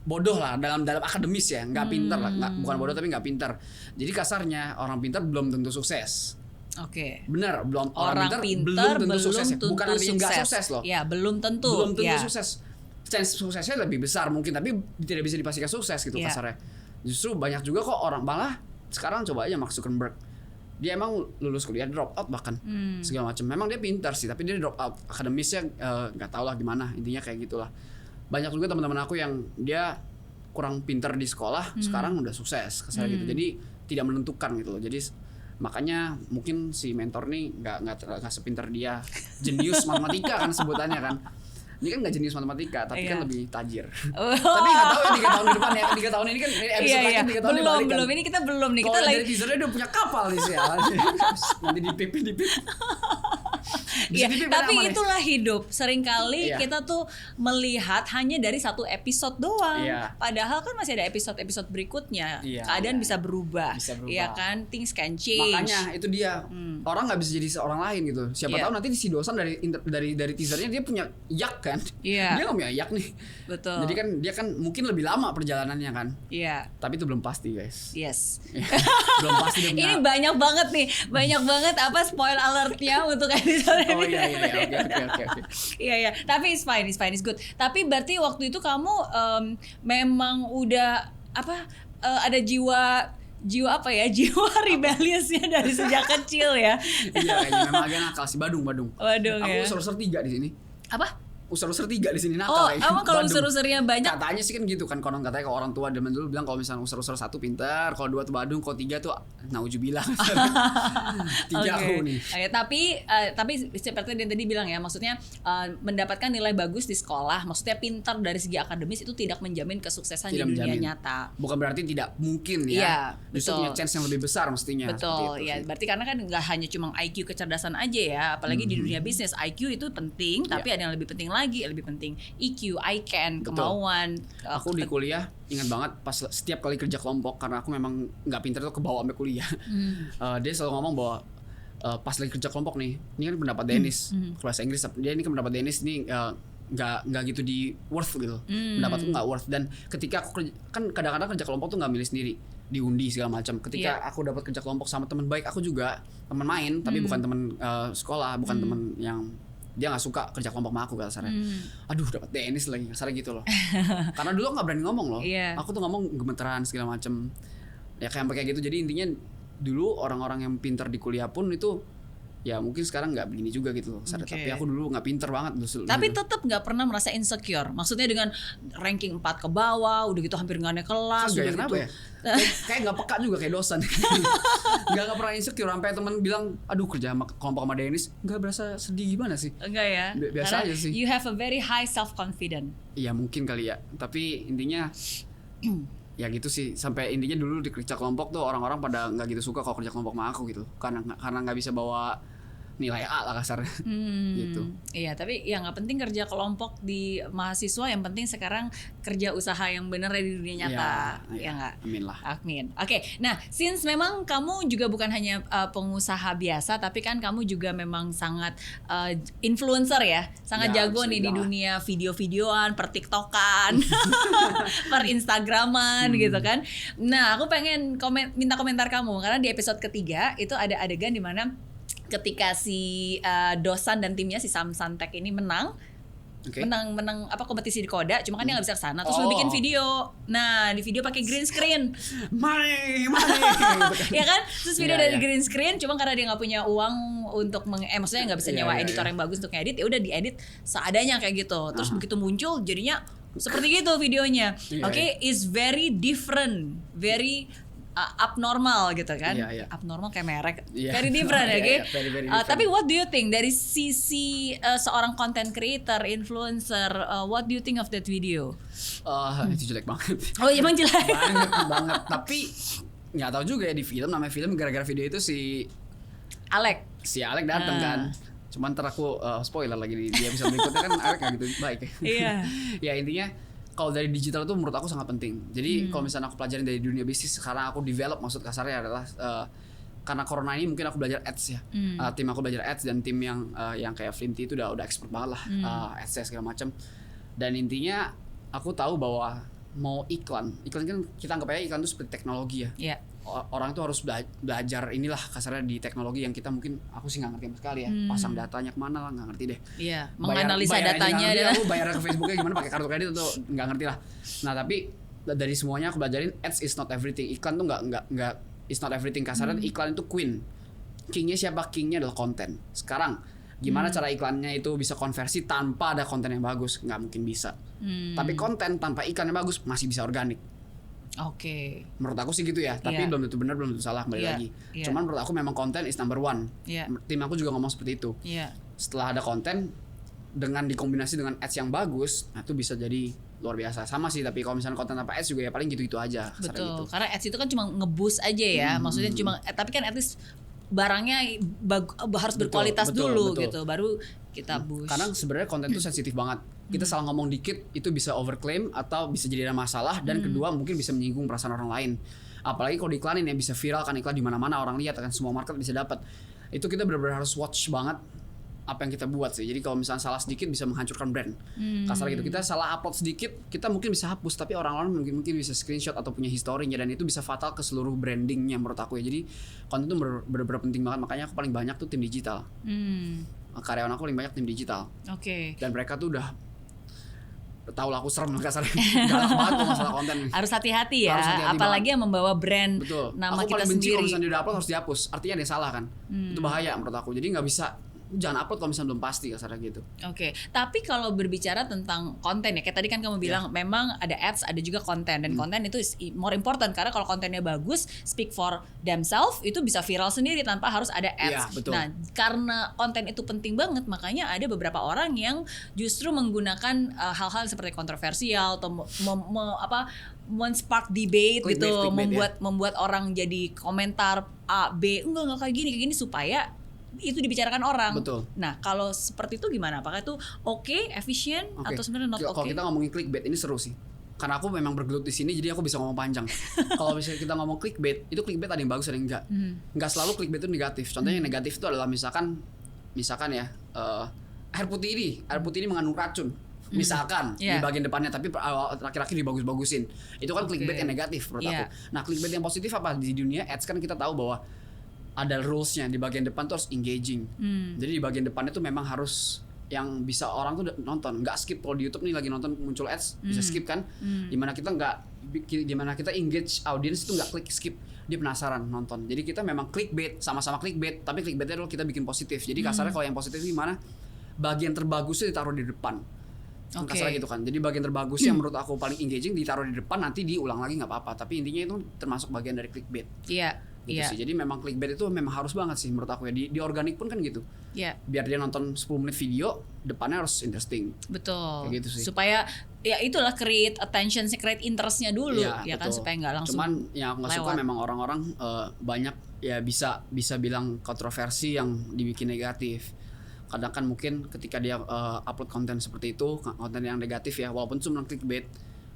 bodoh lah dalam akademis ya, nggak pinter lah, bukan bodoh tapi nggak pinter. Jadi kasarnya orang pinter belum tentu sukses. Bener, belum orang pinter belum tentu sukses ya. Bukan artinya nggak sukses loh. Ya belum tentu. Belum tentu sukses. chance suksesnya lebih besar mungkin, tapi tidak bisa dipastikan sukses gitu kasarnya. Justru banyak juga kok orang, malah sekarang coba aja Mark Zuckerberg, dia emang lulus kuliah drop out bahkan segala macam. Memang dia pintar sih, tapi dia drop out akademisnya nggak tahu lah gimana, intinya kayak gitulah. Banyak juga teman-teman aku yang dia kurang pintar di sekolah, sekarang udah sukses kasarnya gitu. Jadi tidak menentukan gitu loh. Jadi makanya mungkin si mentor nih nggak sepintar dia, jenius matematika kan sebutannya kan. Ini kan nggak jenius matematika, tapi kan lebih tajir. Tapi nggak tahu ya 3 tahun ke depan ya. 3 tahun ini kan episode lagi 3 tahun belum ini kita belum nih. Kita lagi dari teasernya udah punya kapal nih sih. Nanti dipip. Iya, tapi itulah hidup. Seringkali kita tuh melihat hanya dari satu episode doang. Padahal kan masih ada episode-episode berikutnya. Keadaan bisa berubah. Iya kan, things can change. Makanya itu dia. Orang nggak bisa jadi seorang lain gitu. Siapa tahu nanti si dosen dari teasernya dia punya yak kan. Dia nggak punya yak nih. Betul. Jadi kan dia kan mungkin lebih lama perjalanannya kan. Iya. Tapi itu belum pasti guys. Yes. Belum pasti dia punya. Ini banyak banget apa spoil alertnya untuk episode ini. Oh iya, oke. Iya. Tapi it's fine, it's good. Tapi berarti waktu itu kamu memang udah ada jiwa apa ya, jiwa rebelliousnya dari sejak kecil ya. Iya, memang agak nakal sih, Badung. Aku user 3 di sini. Apa? User 3 di sini nakal. Emang kalau user-usernya banyak? Katanya sih kan gitu kan, konon katanya kalau orang tua zaman dulu bilang kalau misalnya user 1 pintar, kalau 2 tuh Badung, kalau 3 tuh naujubillah. 3 aku nih. Tapi seperti yang tadi bilang ya, maksudnya mendapatkan nilai bagus di sekolah, maksudnya pintar dari segi akademis itu tidak menjamin kesuksesan di dunia nyata. Bukan berarti tidak mungkin ya. Justru punya chance yang lebih besar mestinya. Betul, ya. Berarti karena kan nggak hanya cuma IQ kecerdasan aja ya, apalagi di dunia bisnis IQ itu penting, tapi ada yang lebih penting lebih penting EQ, I can, kemauan. Aku di kuliah ingat banget pas setiap kali kerja kelompok, karena aku memang nggak pintar tuh kebawa sampai kuliah. Dia selalu ngomong bahwa pas lagi kerja kelompok nih, ini kan pendapat Dennis, kelas Inggris, dia ini kan pendapat Dennis nih nggak gitu di worth gitu, pendapatku nggak worth. Dan ketika aku kan kadang-kadang kerja kelompok tuh nggak milih sendiri, diundi segala macam. Ketika aku dapat kerja kelompok sama teman baik aku juga, teman main tapi bukan teman sekolah, bukan teman yang dia nggak suka kerja kelompok sama aku kasarnya. Aduh dapat Dennis lagi kasarnya gitu loh. Karena dulu nggak berani ngomong loh. Aku tuh ngomong gemeteran segala macam. Ya kayak gitu. Jadi intinya dulu orang-orang yang pintar di kuliah pun itu ya mungkin sekarang nggak begini juga gitu loh. Tapi aku dulu nggak pinter banget dulu. Tapi tetap nggak pernah merasa insecure. Maksudnya dengan ranking 4 ke bawah, udah gitu hampir nggak naik kelas. Udah gitu. Ya? Kayak nggak peka juga kayak dosen. Nggak pernah insecure sampai teman bilang, aduh kerja sama kelompok sama Dennis nggak berasa sedih gimana sih? Enggak ya. Biasa aja sih. You have a very high self confidence. Iya mungkin kali ya. Tapi intinya ya gitu sih. Sampai intinya dulu di kerja kelompok tuh orang-orang pada nggak gitu suka kalau kerja kelompok sama aku gitu. Karena nggak bisa bawa nilai A lah kasarnya. Gitu. Iya, tapi ya nggak penting kerja kelompok di mahasiswa, yang penting sekarang kerja usaha yang benar di dunia nyata. Ya nggak? Amin lah. Amin. Oke, nah since memang kamu juga bukan hanya pengusaha biasa, tapi kan kamu juga memang sangat influencer ya, sangat jago nih di dunia video-videoan, per TikTokan, per Instagraman gitu kan. Nah, aku pengen minta komentar kamu karena di episode ketiga itu ada adegan di mana ketika si Dosan dan timnya si Sam Santek ini menang kompetisi di Koda, cuma kan dia nggak bisa kesana, terus lu bikin video. Nah di video pakai green screen, money ya kan, terus video dari green screen, cuma karena dia nggak punya uang untuk maksudnya nggak bisa nyewa editor yang bagus untuk ngedit, ya udah diedit seadanya kayak gitu. Terus begitu muncul jadinya seperti gitu videonya. Is very different, very abnormal gitu kan. Abnormal kayak merek. Very different tapi what do you think dari sisi seorang content creator, influencer, what do you think of that video? Itu jelek banget. Oh emang jelek banget. Tapi nggak tahu juga ya, di film, namanya film gara-gara video itu si Alec datang kan. Cuman ntar aku spoiler lagi di episode berikutnya kan Alec nggak gitu baik. Ya intinya kalau dari digital itu menurut aku sangat penting. Jadi kalau misalnya aku pelajarin dari dunia bisnis, sekarang aku develop, maksud kasarnya adalah karena corona ini mungkin aku belajar ads ya. Tim aku belajar ads, dan tim yang kayak Flinty itu udah expert banget lah ads segala macam. Dan intinya aku tahu bahwa mau iklan kan kita anggap aja iklan itu seperti teknologi ya. Iya. Orang tuh harus belajar inilah kasarnya di teknologi yang kita mungkin aku sih nggak ngerti sama sekali ya. Pasang datanya kemana lah nggak ngerti deh. Iya, menganalisa datanya ngerti, dan aku bayar ke Facebooknya gimana pakai kartu kredit tuh nggak ngerti lah. Nah tapi dari semuanya aku belajarin ads is not everything. Iklan tuh nggak is not everything. Kasarnya iklan itu queen. Kingnya siapa? Kingnya adalah konten. Sekarang gimana cara iklannya itu bisa konversi tanpa ada konten yang bagus? Nggak mungkin bisa. Tapi konten tanpa iklan yang bagus masih bisa organik. Oke. Menurut aku sih gitu ya, tapi belum tentu benar, belum tentu salah, kembali lagi. Cuman menurut aku memang konten is number one. Tim aku juga ngomong seperti itu. Setelah ada konten dengan dikombinasi dengan ads yang bagus, nah itu bisa jadi luar biasa. Sama sih, tapi kalau misalnya konten tanpa ads juga ya paling gitu-gitu aja. Betul, gitu. Karena ads itu kan cuma nge-boost aja ya, maksudnya cuma tapi kan at least barangnya harus berkualitas dulu gitu, baru kita boost. Karena sebenarnya konten itu sensitif banget. Kita salah ngomong dikit itu bisa overclaim atau bisa jadi ada masalah, dan kedua mungkin bisa menyinggung perasaan orang lain. Apalagi kalau diiklanin ya bisa viral kan, iklan di mana-mana orang lihat kan, semua market bisa dapat. Itu kita benar-benar harus watch banget apa yang kita buat sih. Jadi kalau misalnya salah sedikit bisa menghancurkan brand. Kasar gitu. Kita salah upload sedikit, kita mungkin bisa hapus, tapi orang-orang mungkin bisa screenshot atau punya historinya, dan itu bisa fatal ke seluruh brandingnya menurut aku ya. Jadi konten itu benar-benar penting banget. Makanya aku paling banyak tuh tim digital. Karyawan aku paling banyak tim digital. Dan mereka tuh udah tahu lah aku serem kasarnya. Galak banget tuh masalah konten. Harus hati-hati ya. Apalagi yang membawa brand nama aku kita sendiri. Aku paling benci kalau misalnya dia udah upload harus dihapus. Artinya ada yang salah kan. Itu bahaya menurut aku. Jadi nggak bisa, jangan upload kalau misalnya belum pasti kasarnya gitu. Tapi kalau berbicara tentang konten ya, kayak tadi kan kamu bilang memang ada ads, ada juga konten, dan konten itu is more important karena kalau kontennya bagus, speak for themselves, itu bisa viral sendiri tanpa harus ada ads. Nah, karena konten itu penting banget, makanya ada beberapa orang yang justru menggunakan hal-hal seperti kontroversial atau men-spark debate gitu, membuat orang jadi komentar A, B, enggak kayak gini supaya itu dibicarakan orang. Nah, kalau seperti itu gimana? Apakah itu efisien atau sebenarnya not oke? Kalau kita ngomongin clickbait ini seru sih. Karena aku memang bergelut di sini, jadi aku bisa ngomong panjang. Kalau misalnya kita ngomong clickbait, itu clickbait ada yang bagus ada yang enggak. Enggak selalu clickbait itu negatif. Contohnya yang negatif itu adalah misalkan ya air putih ini mengandung racun. Misalkan di bagian depannya, tapi laki-laki dibagus-bagusin. Itu kan clickbait yang negatif menurut aku. Nah, clickbait yang positif apa? Di dunia ads kan kita tahu bahwa ada rules-nya. Di bagian depan tuh harus engaging. Jadi di bagian depan itu memang harus yang bisa orang tuh nonton, nggak skip. Kalau di YouTube nih lagi nonton muncul ads, bisa skip kan? Dimana kita engage audience itu nggak klik skip, dia penasaran nonton. Jadi kita memang clickbait, sama-sama clickbait, tapi clickbaitnya dulu kita bikin positif. Jadi kasarnya kalau yang positif gimana? Bagian terbagusnya ditaruh di depan. Kasarnya gitu kan. Jadi bagian terbagus yang menurut aku paling engaging ditaruh di depan, nanti diulang lagi nggak apa-apa. Tapi intinya itu termasuk bagian dari clickbait. Gitu sih. Jadi memang clickbait itu memang harus banget sih menurut aku ya. Di organik pun kan gitu. Biar dia nonton 10 menit video, depannya harus interesting. Betul. Kayak gitu sih. Supaya ya itulah create attention, create interestnya dulu ya kan, supaya nggak langsung. Cuman yang aku nggak suka memang orang-orang banyak ya bisa bilang kontroversi yang dibikin negatif. Kadang kan mungkin ketika dia upload konten seperti itu, konten yang negatif ya, walaupun cuma clickbait,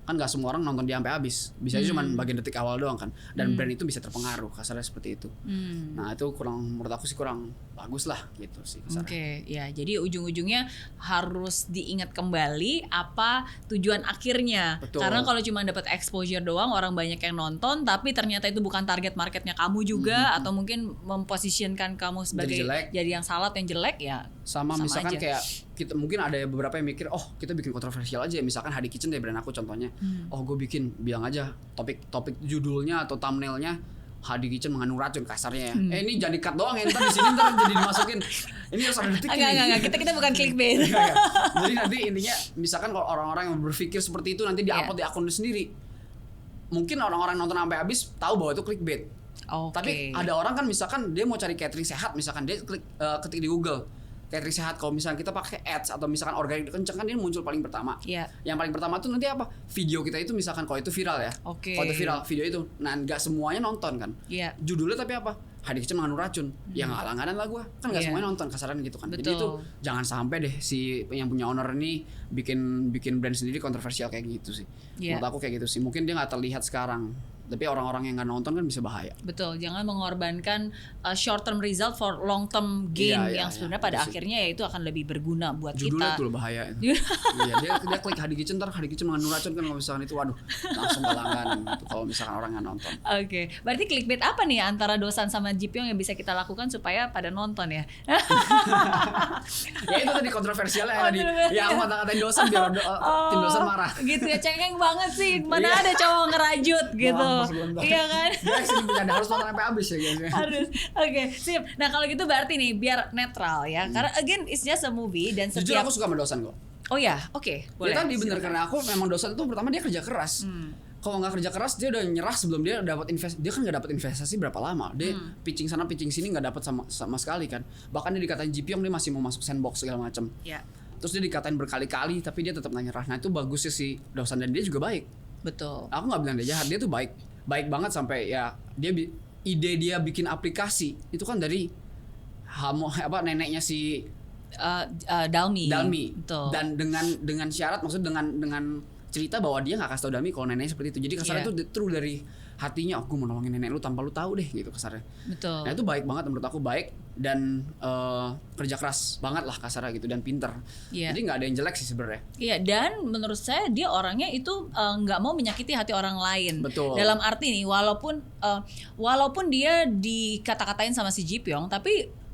kan nggak semua orang nonton dia sampai habis. Bisa aja cuma bagian detik awal doang kan. Dan brand itu bisa terpengaruh, kasarnya seperti itu. Nah itu menurut aku sih kurang bagus lah gitu sih kasarnya. Ya jadi ujung-ujungnya harus diingat kembali apa tujuan akhirnya. Karena kalau cuma dapat exposure doang, orang banyak yang nonton, tapi ternyata itu bukan target marketnya kamu juga, atau mungkin memposisikan kamu sebagai jadi yang salah atau yang jelek ya. Sama misalkan aja. Kayak kita mungkin ada beberapa yang mikir, kita bikin kontroversial aja. Misalkan Hadi Kitchen deh brand aku contohnya. Gue bilang aja topik judulnya atau thumbnailnya Hadi Kitchen mengandung racun kasarnya ya. Ini jangan di-cut doang ya, ntar di sini jadi dimasukin. Ini harus ada detik ini. Enggak, kita bukan clickbait. Jadi nanti intinya misalkan kalau orang-orang yang berpikir seperti itu nanti di-upload di akunnya sendiri. Mungkin orang-orang nonton sampai habis tahu bahwa itu clickbait. Tapi ada orang kan misalkan dia mau cari catering sehat, misalkan dia ketik di Google catering sehat. Kalau misalnya kita pakai ads atau misalkan organik kenceng kan dia muncul paling pertama. Yang paling pertama tuh nanti apa? Video kita itu misalkan kalau itu viral ya. Kalau itu viral video itu, nah nggak semuanya nonton kan. Judulnya tapi apa? Hadi Kitchen mengandung racun. Ya ngalang-ngalang lah gue. Kan nggak semuanya nonton kasaran gitu kan. Jadi itu jangan sampai deh si yang punya owner ini bikin brand sendiri kontroversial kayak gitu sih. Menurut aku kayak gitu sih. Mungkin dia nggak terlihat sekarang. Tapi orang-orang yang nggak nonton kan bisa bahaya. Betul, jangan mengorbankan short term result for long term gain yang sebenarnya pada akhirnya ya itu akan lebih berguna buat judulnya kita. Judulnya itu loh bahaya. Iya, dia klik Hadi Kitchen, ntar Hadi Kitchen mengandung racun kan, kalau misalkan itu waduh langsung langganan gitu kalau misalkan orang nggak nonton. Oke, berarti clickbait apa nih antara Dosan sama Ji Pyong yang bisa kita lakukan supaya pada nonton ya? Ya itu tadi kontroversialnya tadi. Ya aku kata-katain Dosan biar tim Dosan marah. Gitu ya, cengeng banget sih. Mana ada cowok ngerajut gitu. Iya kan? Guys, ini bercanda, harus nonton sampai habis ya guys. Harus. Oke, sip. Nah, kalau gitu berarti nih biar netral ya. Karena again it's just a movie dan Jujur aku suka sama Dosan kok. Oh ya, oke. Boleh. Ya tadi bener, karena aku memang Dosan itu pertama dia kerja keras. Kalau nggak kerja keras dia udah nyerah sebelum dia dapat dia kan nggak dapat investasi berapa lama, dia pitching sana pitching sini nggak dapat sama sekali kan, bahkan dia dikatain Ji Pyong dia masih mau masuk sandbox segala macam. Terus dia dikatain berkali-kali tapi dia tetap nggak nyerah. Nah itu bagusnya si Dosan, dan dia juga baik. Betul. Aku nggak bilang dia jahat, dia tuh baik banget sampai ya ide dia bikin aplikasi itu kan dari neneknya si Dalmi. Betul. Dan dengan syarat, maksud dengan cerita bahwa dia nggak kasih tau Dalmi kalau neneknya seperti itu. Jadi kasarnya itu true dari hatinya, aku mau nolongin nenek lu tanpa lu tahu deh gitu kasarnya. Betul. Nah itu baik banget menurut aku, baik dan kerja keras banget lah kasarnya gitu, dan pinter. Jadi nggak ada yang jelek sih sebenarnya. Iya, dan menurut saya dia orangnya itu nggak mau menyakiti hati orang lain. Betul. Dalam arti nih, walaupun dia dikata-katain sama si Ji Pyong, tapi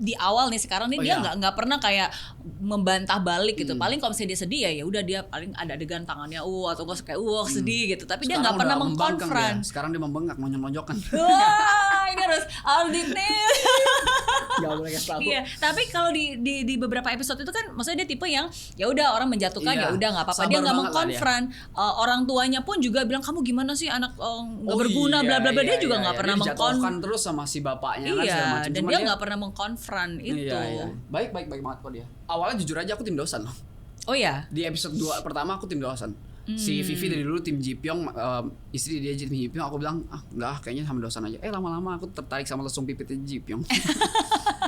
di awal nih sekarang nih dia nggak pernah kayak membantah balik gitu. Paling kalau misalnya dia sedih ya udah dia paling ada adegan tangannya atau nggak kayak sedih gitu. Tapi sekarang dia nggak pernah mengkonfront. Sekarang dia membengkak, nonjok-nonjokan. Wah, ini harus detail. Gak boleh kasih tahu. Iya, tapi kalau di beberapa episode itu kan maksudnya dia tipe yang ya udah orang menjatuhkan ya udah nggak apa-apa, dia nggak mengkonfront. Orang tuanya pun juga bilang kamu gimana sih anak nggak berguna bla bla bla, dia juga nggak pernah mengkonfront terus sama si bapaknya kan segala macam. Dan dia nggak pernah mengkonfront itu. Baik banget kok dia. Awalnya jujur aja aku tim Dosan loh. Oh ya. Di episode 2 pertama aku tim Dosan. Si Vivi dari dulu tim Ji Pyong, istri dia tim Ji Pyong. Aku bilang enggak, kayaknya sama Dosan aja. Lama-lama aku tertarik sama lesung pipitnya Ji Pyong.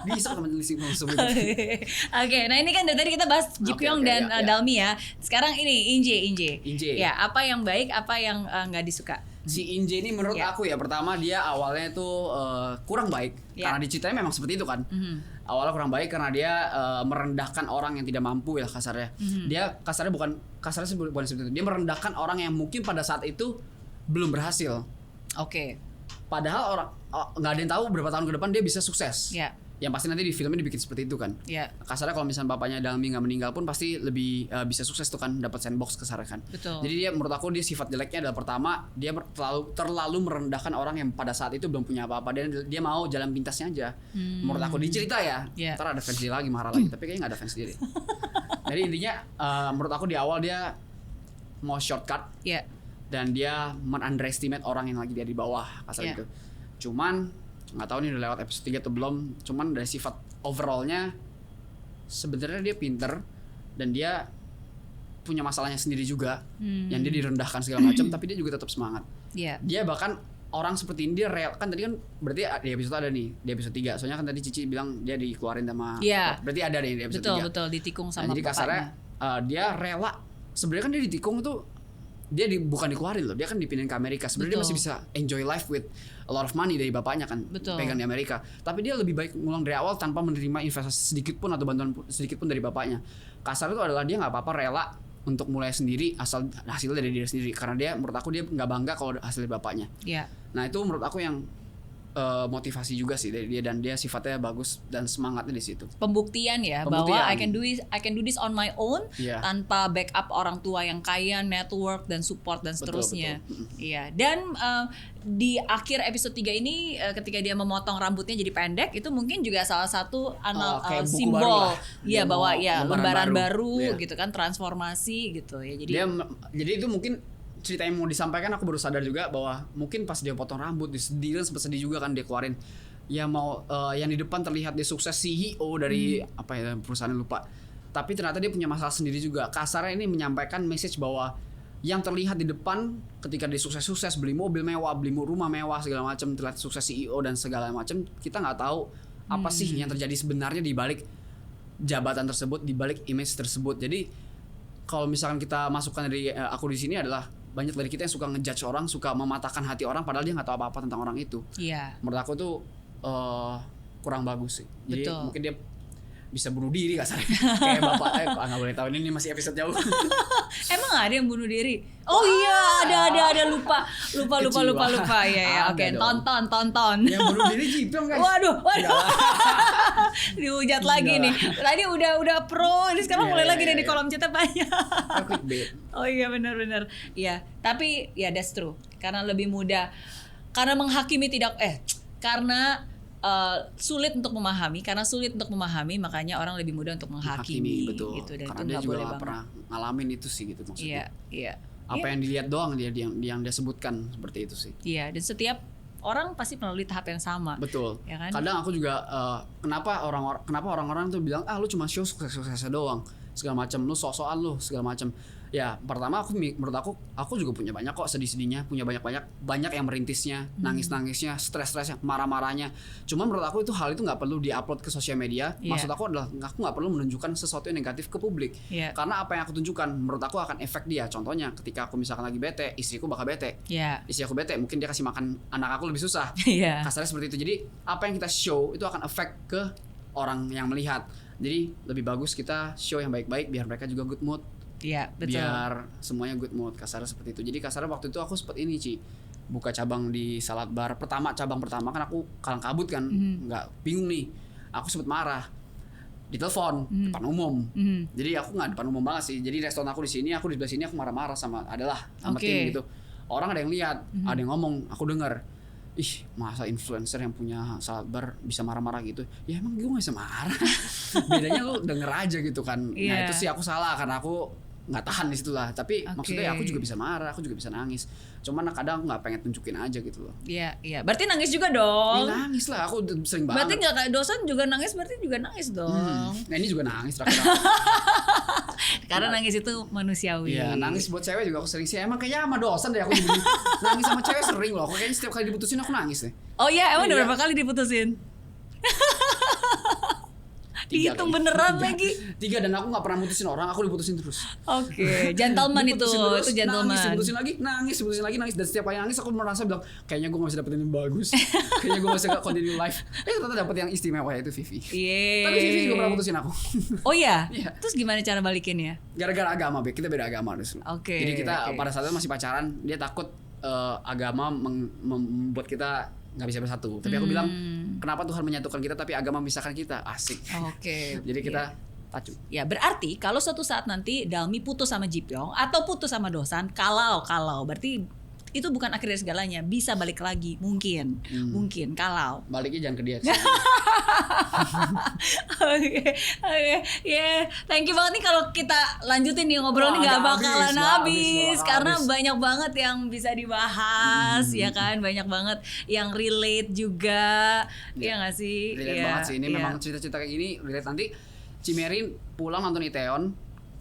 Bisa sama lesung pipit. Oke, nah ini kan dari tadi kita bahas Ji Pyong dan Dalmi ya. Sekarang ini Inje. Ya, apa yang baik, apa yang nggak disuka? Si Inje ini menurut aku ya, pertama dia awalnya tuh kurang baik karena diceritain memang seperti itu kan. Awalnya kurang baik karena dia merendahkan orang yang tidak mampu ya kasarnya. Dia kasarnya bukan seperti itu. Dia merendahkan orang yang mungkin pada saat itu belum berhasil. Oke. Padahal orang nggak ada yang tahu berapa tahun ke depan dia bisa sukses. Iya. Yang pasti nanti di filmnya dibikin seperti itu kan. Iya. Kasarnya kalau misalnya bapaknya Dalmi nggak meninggal pun pasti lebih bisa sukses tuh kan, dapat sandbox kasarnya kan. Betul. Jadi dia menurut aku dia sifat jeleknya adalah pertama dia terlalu merendahkan orang yang pada saat itu belum punya apa-apa, dan dia mau jalan pintasnya aja. Menurut aku di cerita ya. Ntar ada fans dia lagi marah lagi, tapi kayaknya nggak ada fans dia deh. Jadi intinya menurut aku di awal dia mau shortcut. Iya. Dan dia underestimate orang yang lagi dia di bawah kasar gitu. Cuman nggak tahu nih udah lewat episode 3 atau belum, cuman dari sifat overallnya sebenarnya dia pinter dan dia punya masalahnya sendiri juga, yang dia direndahkan segala macam tapi dia juga tetap semangat. Dia bahkan orang seperti ini dia real kan, tadi kan berarti di episode ada nih di episode 3, soalnya kan tadi Cici bilang dia dikeluarin sama berarti ada nih di episode 3. Betul ditikung sama jadi kasarnya dia rela, sebenarnya kan dia ditikung tuh dia bukan dikeluarin loh, dia kan dipindahin ke Amerika. Sebenarnya dia masih bisa enjoy life with a lot of money dari bapaknya kan, pegang di Amerika. Tapi dia lebih baik ngulang dari awal tanpa menerima investasi sedikit pun atau bantuan sedikit pun dari bapaknya. Kasar itu adalah dia nggak apa-apa rela untuk mulai sendiri asal hasilnya dari diri sendiri, karena dia menurut aku dia nggak bangga kalau hasil dari bapaknya. Nah itu menurut aku yang motivasi juga sih dari dia, dan dia sifatnya bagus dan semangatnya di situ. Pembuktian bahwa I can do this on my own tanpa backup orang tua yang kaya, network dan support dan seterusnya. Iya. Dan di akhir episode 3 ini ketika dia memotong rambutnya jadi pendek, itu mungkin juga salah satu simbol bahwa lembaran baru gitu kan, transformasi gitu ya. Jadi itu mungkin cerita yang mau disampaikan. Aku baru sadar juga bahwa mungkin pas dia potong rambut dia sempat sedih juga kan, dia keluarin ya mau yang di depan terlihat dia sukses CEO dari perusahaan lupa, tapi ternyata dia punya masalah sendiri juga. Kasarnya ini menyampaikan message bahwa yang terlihat di depan ketika dia sukses beli mobil mewah, beli rumah mewah segala macam, terlihat sukses CEO dan segala macam, kita nggak tahu apa sih yang terjadi sebenarnya di balik jabatan tersebut, di balik image tersebut. Jadi kalau misalkan kita masukkan dari aku di sini adalah banyak dari kita yang suka ngejudge orang, suka mematahkan hati orang padahal dia nggak tahu apa-apa tentang orang itu. Iya. Menurut aku tuh kurang bagus sih. Jadi Betul. mungkin dia bisa bunuh diri kasarnya. Kayak bapak nggak boleh tahu, ini masih episode jauh. Emang ada yang bunuh diri? Oh iya, ada lupa. Iya. Oke, Ada dong. tonton. Yang bunuh diri Jipyong guys. Waduh. Enggak lah. Dihujat lagi nih. Tadi udah pro, ini sekarang Iya, mulai iya, lagi nih di iya. kolom chatnya banyak. Clickbait. Oh iya benar. Iya, tapi ya that's true. Karena lebih mudah. Karena menghakimi karena sulit untuk memahami. Karena sulit untuk memahami, makanya orang lebih mudah untuk menghakimi. Betul. Gitu. Dan Karena itu dia nggak juga boleh nggak banget. pernah ngalamin itu sih gitu maksudnya. Iya. Apa yang dilihat doang yang dia sebutkan seperti itu sih. Iya, dan setiap orang pasti melalui tahap yang sama. Betul. Ya kan? Kadang aku juga kenapa orang-orang tuh bilang lu cuma show sukses-suksesnya doang, segala macam, lu sok-sokan lu segala macam. Ya pertama menurut aku juga punya banyak kok sedih-sedihnya, punya banyak yang merintisnya, nangis-nangisnya, stres-stresnya, marah-marahnya. Cuma menurut aku hal itu nggak perlu diupload ke sosial media. Iya. Maksud aku adalah aku nggak perlu menunjukkan sesuatu yang negatif ke publik. Iya. Karena apa yang aku tunjukkan menurut aku akan efek dia. Contohnya ketika aku misalkan lagi bete, istriku bakal bete. Iya. Istri aku bete, mungkin dia kasih makan anak aku lebih susah. Iya. Kasarnya seperti itu. Jadi apa yang kita show itu akan efek ke orang yang melihat. Jadi lebih bagus kita show yang baik-baik biar mereka juga good mood. Iya, betul. Biar semuanya good mood. Kasarnya seperti itu. Jadi kasarnya waktu itu aku sempat ini Ci, buka cabang di salad bar cabang pertama kan aku kalang kabut kan, nggak bingung nih. Aku sempat marah di telepon depan umum. Jadi aku nggak depan umum banget sih. Jadi restoran aku di sini, aku di sebelah sini, aku marah-marah sama Oke. tim gitu. Orang ada yang lihat, ada yang ngomong, aku dengar. Ih, masa influencer yang punya salad bar bisa marah-marah gitu? Ya emang gue gak bisa marah. Bedanya lu denger aja gitu kan. Nah Iya. itu sih aku salah karena aku nggak tahan di situ lah. Tapi Oke. maksudnya aku juga bisa marah, aku juga bisa nangis. Cuman kadang aku nggak pengen tunjukin aja gitu loh. Iya. Berarti nangis juga dong. Ya, nangis lah, aku sering banget. Berarti nggak kayak dosen juga nangis, berarti juga nangis dong. Nah ini juga nangis terakhir. Karena nangis itu manusiawi. Iya, nangis buat cewek juga aku sering sih. Emang kayaknya sama dosen deh aku juga nangis sama cewek sering loh. Aku kayaknya setiap kali diputusin aku nangis deh. Oh iya, emang udah Iya. berapa kali diputusin? 3 Dihitung kali. beneran 3. lagi. 3 dan aku nggak pernah mutusin orang, aku diputusin terus. Oke, gentleman itu Diputusin terus, gentleman. Nangis, diputusin lagi, nangis. Dan setiap kali nangis aku merasa bilang, kayaknya gue gak bisa dapetin yang bagus. Kayaknya gue gak bisa continue life. Ternyata dapet yang istimewa yaitu Vivi. Yeay. Tapi Vivi juga pernah putusin aku. Oh iya? Iya. Terus gimana cara balikinnya? Gara-gara agama, Bek. Kita beda agama dulu. Oke, Jadi kita oke. pada saat itu masih pacaran, dia takut agama membuat kita nggak bisa bersatu. Tapi aku bilang, kenapa Tuhan menyatukan kita tapi agama memisahkan kita? Asik. Oke. Jadi kita tacu. Ya berarti kalau suatu saat nanti Dalmi putus sama Jipyong atau putus sama Dosan, kalau berarti itu bukan akhir dari segalanya, bisa balik lagi mungkin kalau. Baliknya jangan ke dia. Oke, ya, thank you banget nih kalau kita lanjutin nih ngobrol nih Wah, nggak nggak bakalan habis, nggak habis habis, karena habis. banyak banget yang bisa dibahas ya kan, banyak banget yang relate juga, ya nggak sih? Relate Iya, banget sih. Ini iya. memang cerita-cerita kayak gini relate. Nanti Cimerin pulang nonton Itaewon.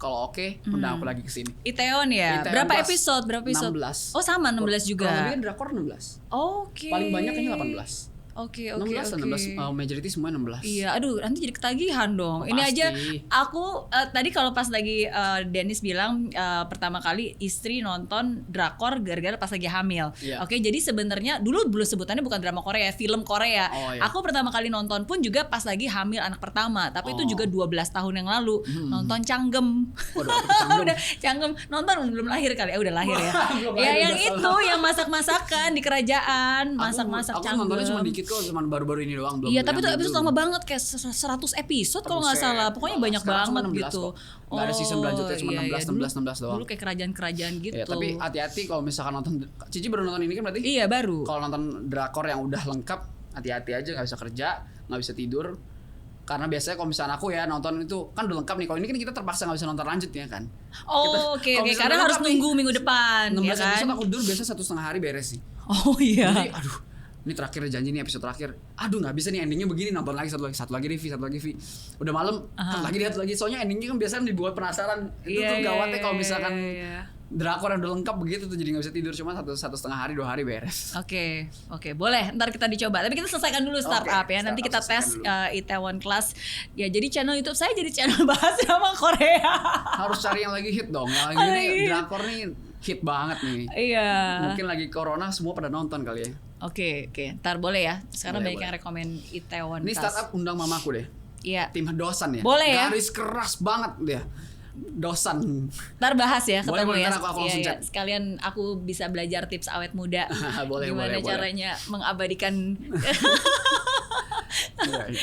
Kalau oke, undang aku lagi kesini. Itaewon ya. Itaewon Berapa Plus episode? 16. Oh sama 16 juga. Kurang lebih drakor 16. Oke. Paling banyak kayaknya 18. Oke. 16 dan 16, majority semua 16. Iya, aduh nanti jadi ketagihan dong. Oh, Ini pasti. aja aku tadi kalau pas lagi Dennis bilang pertama kali istri nonton drakor gara-gara pas lagi hamil. Iya. Oke, jadi sebenarnya dulu sebutannya bukan drama Korea, film Korea. Oh, iya. Aku pertama kali nonton pun juga pas lagi hamil anak pertama, tapi itu juga 12 tahun yang lalu nonton Canggem. Waduh, apa tuh Canggem? Udah Canggem nonton belum lahir kali ya, udah lahir ya. Belum Ya lahir, yang udah itu yang masak-masakan di kerajaan, masak-masak aku Canggem. nontonnya cuma dikit kok, cuma baru-baru ini doang. Iya, tapi itu yang episode dulu. lama banget kayak 100 episode kalau nggak Buset. salah. Pokoknya banyak Sekarang cuma banget 16 gitu. kok. Nggak ada season berlanjutnya, cuma 16 doang. Dulu kayak kerajaan-kerajaan gitu. Ya, tapi hati-hati kalau misalkan nonton. Cici baru nonton ini kan berarti? Iya, baru. Kalau nonton drakor yang udah lengkap, hati-hati aja, nggak bisa kerja, nggak bisa tidur. Karena biasanya kalau misalnya aku ya nonton itu kan udah lengkap nih. Kalau ini kan kita terpaksa nggak bisa nonton lanjut ya kan. Oh, oke kalau oke. misalnya Karena udah harus lengkap nih, nunggu minggu depan, 16 ya kan? episode aku tidur biasa 1,5 hari beres sih. Oh iya. Jadi aduh, ini terakhir janji nih episode terakhir. Aduh nggak bisa nih endingnya begini, nonton lagi satu lagi Vi. Udah malam, lihat lagi. Soalnya endingnya kan biasanya dibuat penasaran. Itu tuh gawatnya kalau misalkan drakor yang udah lengkap begitu tuh jadi nggak bisa tidur cuma 1,5 hari 2 hari beres. Oke, boleh. Ntar kita dicoba. Tapi kita selesaikan dulu startup Oke, ya. Nanti kita startup tes selesaikan Itaewon Class. Ya, jadi channel YouTube saya jadi channel bahas drama Korea. Harus cari yang lagi hit dong. Yang lagi Lagi ini hit. drakor nih hit banget nih. Iya. Mungkin lagi corona semua pada nonton kali ya. Oke. Ntar boleh ya. Sekarang Boleh, banyak yang rekomen Itaewon Ini Class. startup undang mamaku deh. Iya. Tim dosan ya. Boleh ya. Garis keras banget dia. Dosan. Ntar bahas ya, Boleh, ketemu boleh, ya. ntar aku langsung chat. Sekalian aku bisa belajar tips awet muda. Boleh, Gimana boleh. caranya mengabadikan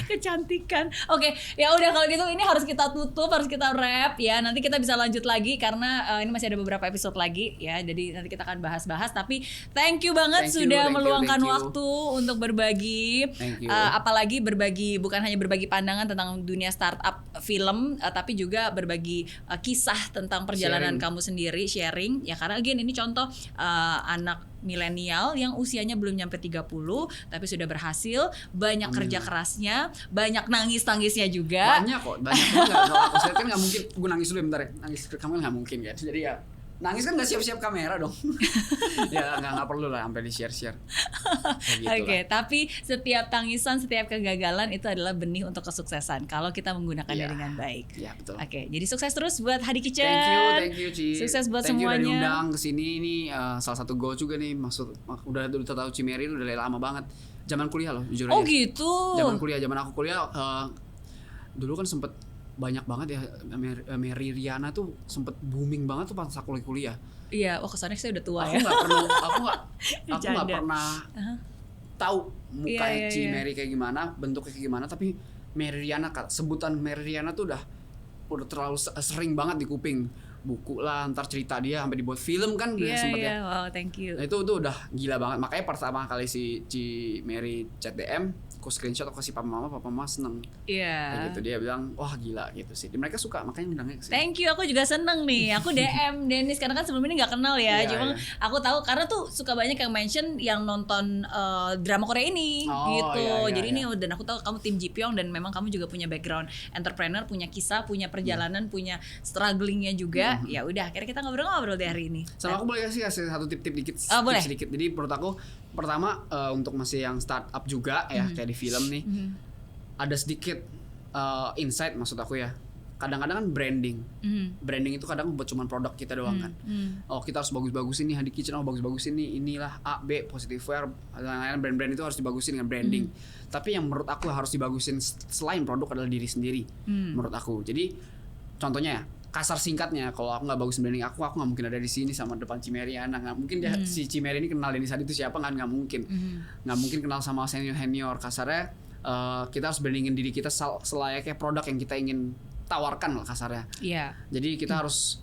kecantikan. Oke, ya udah kalau gitu ini harus kita tutup, harus kita wrap ya. Nanti kita bisa lanjut lagi karena ini masih ada beberapa episode lagi ya. Jadi nanti kita akan bahas-bahas. Tapi thank you banget sudah meluangkan waktu untuk berbagi. Apalagi berbagi, bukan hanya berbagi pandangan tentang dunia startup film, tapi juga berbagi kisah tentang perjalanan kamu sendiri, sharing ya. Karena again ini contoh anak milenial yang usianya belum nyampe 30 tapi sudah berhasil, banyak kerja kerasnya, banyak nangis-nangisnya juga. Banyak kok, banyak banget. Kalau aku lihat kan nggak mungkin, gue nangis dulu bentar ya. Nangis ke kamu nggak mungkin kan. Jadi ya nangis kan nggak siap-siap kamera dong. Ya nggak perlu lah sampai di share-share. Gitu Oke, tapi setiap tangisan, setiap kegagalan itu adalah benih untuk kesuksesan kalau kita menggunakannya dengan baik. Iya betul. Oke, jadi sukses terus buat Hadi Kitchen. Thank you Ci. Sukses buat thank semuanya. Thank you udah diundang kesini. Ini salah satu goal juga nih. Maksud udah tahu Cimeri udah lama banget. Zaman kuliah loh, jujur aja. Oh gitu. Zaman aku kuliah dulu kan sempet banyak banget ya. Mary Riana tuh sempet booming banget tuh pas aku lagi kuliah. Iya, kesannya saya udah tua aku ya. Aku nggak pernah tahu muka Mary kayak gimana, bentuknya kayak gimana. Tapi Mary Riana, sebutan Mary Riana tuh udah terlalu sering banget di kuping. Buku lah, ntar cerita dia sampai dibuat film kan sempet ya. Wow, thank you. Nah, itu udah gila banget. Makanya pertama kali si Mary chat DM, aku screenshot, aku kasih papa mama seneng. Kayak gitu, dia bilang wah gila gitu sih. Mereka suka, makanya undangnya kesini. Thank you, aku juga seneng nih. Aku DM Dennis karena kan sebelum ini nggak kenal ya. Cuma aku tahu karena tuh suka banyak yang mention yang nonton drama Korea ini gitu. Jadi ini dan aku tahu kamu tim Jipyong dan memang kamu juga punya background entrepreneur, punya kisah, punya perjalanan, punya strugglingnya juga. Ya udah, akhirnya kita ngobrol-ngobrol deh hari ini. Sama aku boleh kasih satu tip-tip dikit, boleh. sedikit. Jadi menurut aku pertama untuk masih yang startup juga ya kayak di film nih, ada sedikit insight maksud aku ya. Kadang-kadang kan branding itu kadang buat cuman produk kita doang kan. Oh kita harus bagus-bagusin nih Hadi Kitchen, bagus-bagusin nih inilah A, B, Positive Wear, lain-lain brand-brand itu harus dibagusin dengan branding. Tapi yang menurut aku harus dibagusin selain produk adalah diri sendiri. Menurut aku. Jadi contohnya ya, kasar singkatnya, kalau aku nggak bagus branding aku nggak mungkin ada di sini sama depan Cimeri anak. Nggak mungkin si Cimeri ini kenal Dennis Hadi itu siapa kan, nggak mungkin. Nggak mungkin kenal sama senior kasarnya. Kita harus brandingin diri kita selayaknya produk yang kita ingin tawarkan lah kasarnya. Jadi kita harus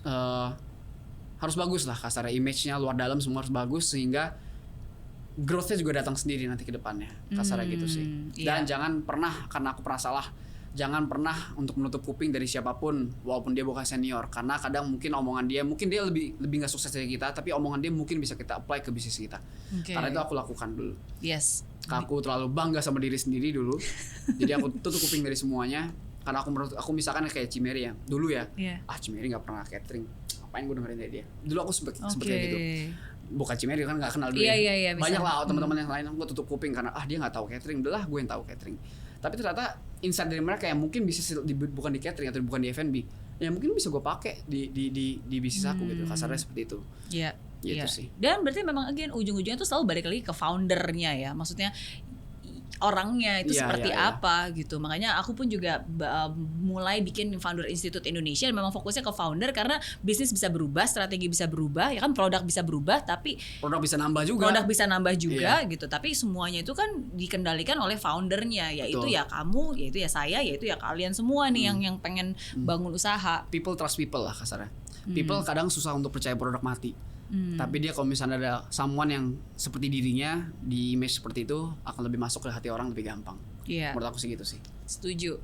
bagus lah kasarnya, image-nya luar dalam semua harus bagus sehingga growth-nya juga datang sendiri nanti ke depannya. Kasarnya gitu sih. Dan jangan pernah, karena aku pernah salah, jangan pernah untuk menutup kuping dari siapapun walaupun dia bukan senior, karena kadang mungkin omongan dia lebih nggak sukses dari kita, tapi omongan dia mungkin bisa kita apply ke bisnis kita. Karena itu aku lakukan dulu. Aku terlalu bangga sama diri sendiri dulu. Jadi aku tutup kuping dari semuanya karena aku misalkan kayak Cimeri ya dulu ya. Cimeri nggak pernah catering, ngapain gue dengerin dari dia. Dulu aku sempet kayak gitu. Bukan Cimeri kan nggak kenal dulu. Banyak lah teman-teman yang lain, gue tutup kuping karena dia nggak tahu catering. Udahlah gue yang tahu catering. Tapi ternyata insight dari mereka yang mungkin bisa bukan di catering atau bukan di F&B, ya mungkin bisa gue pakai di bisnis aku gitu. Kasarnya seperti itu. Gitu sih. Dan berarti memang again ujung-ujungnya tuh selalu balik lagi ke foundernya ya. Maksudnya orangnya itu seperti apa gitu. Makanya aku pun juga mulai bikin Founder Institute Indonesia. Memang fokusnya ke founder karena bisnis bisa berubah, strategi bisa berubah, ya kan, produk bisa berubah, tapi produk bisa nambah juga gitu. Tapi semuanya itu kan dikendalikan oleh foundernya, yaitu ya kamu, yaitu ya saya, yaitu ya kalian semua nih yang pengen bangun usaha. People trust people lah kasarnya. People kadang susah untuk percaya produk mati. Tapi dia kalau misalnya ada someone yang seperti dirinya di image seperti itu akan lebih masuk ke hati orang lebih gampang. Menurut aku sih gitu sih. Setuju.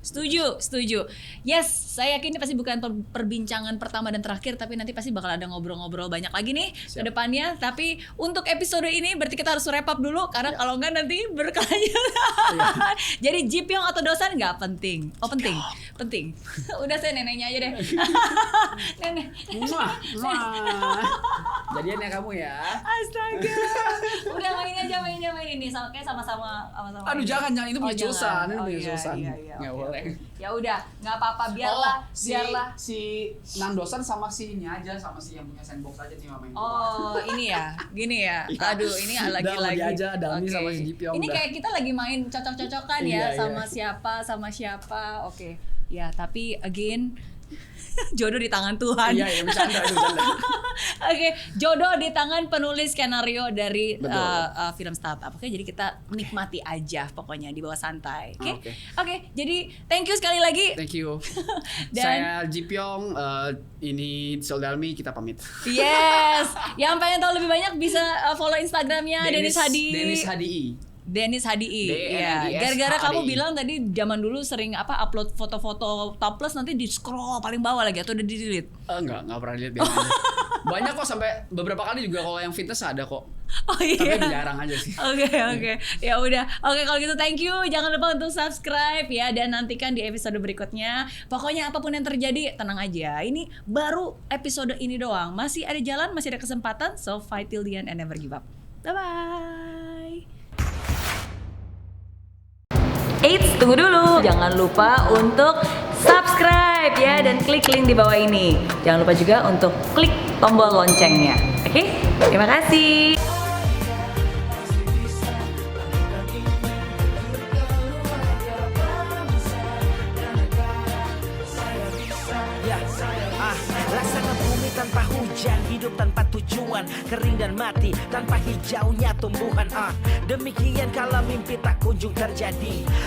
Yes, saya yakin ini pasti bukan perbincangan pertama dan terakhir, tapi nanti pasti bakal ada ngobrol-ngobrol banyak lagi nih ke depannya. Tapi untuk episode ini berarti kita harus wrap up dulu karena kalau enggak nanti berkelanjutan. Jadi Jipyong atau dosan nggak penting. Oh penting. Udah saya neneknya aja deh. Nenek. Jadian ya kamu ya. Astaga. Udah main aja. ini kayak sama-sama. Aduh, jangan itu punya jangan. Sulsan, ini Oh, punya iya, Sulsan. iya, iya, Nggak oke, boleh. oke. Ya udah, nggak apa-apa, biarlah. Si Nandosan sama si ini aja, sama si yang punya sandbox aja nih main. Oh, ini ya, gini ya. Iya. Aduh, ini lagi-lagi. Udah, aja Dami Oke. sama si Jipyong. Ini kayak kita lagi main cocok-cocokan ya, Iya, sama iya. siapa. Oke. Ya, tapi again jodoh di tangan Tuhan. Iya, bercanda. Oke, jodoh di tangan penulis skenario dari Betul. film startup. Oke, jadi kita nikmati aja pokoknya di bawah santai. Oke. Oke. Oke, jadi thank you sekali lagi. Thank you. Dan- Saya Jipyong, ini Soldalmi, kita pamit. Yes. Yang pengen tahu lebih banyak bisa follow Instagramnya Denis Hadi. Denis HDI. Iya. DNIS Gara-gara kamu HDI. bilang tadi zaman dulu sering upload foto-foto topless nanti di scroll paling bawah lagi atau udah di delete. Enggak pernah lihat biasanya. Banyak kok, sampai beberapa kali juga kalau yang fitness ada kok. Oh iya. Tapi jarang aja sih. Oke. Ya udah. Oke, kalau gitu thank you. Jangan lupa untuk subscribe ya dan nantikan di episode berikutnya. Pokoknya apapun yang terjadi, tenang aja. Ini baru episode ini doang. Masih ada jalan, masih ada kesempatan. So fight till the end and never give up. Bye-bye. Eits, tunggu dulu. Jangan lupa untuk subscribe ya dan klik link di bawah ini. Jangan lupa juga untuk klik tombol loncengnya. Oke? Terima kasih. Laksana bumi tanpa hujan, hidup tanpa tujuan, kering dan mati tanpa hijaunya tumbuhan. Demikian kalau mimpi tak kunjung terjadi.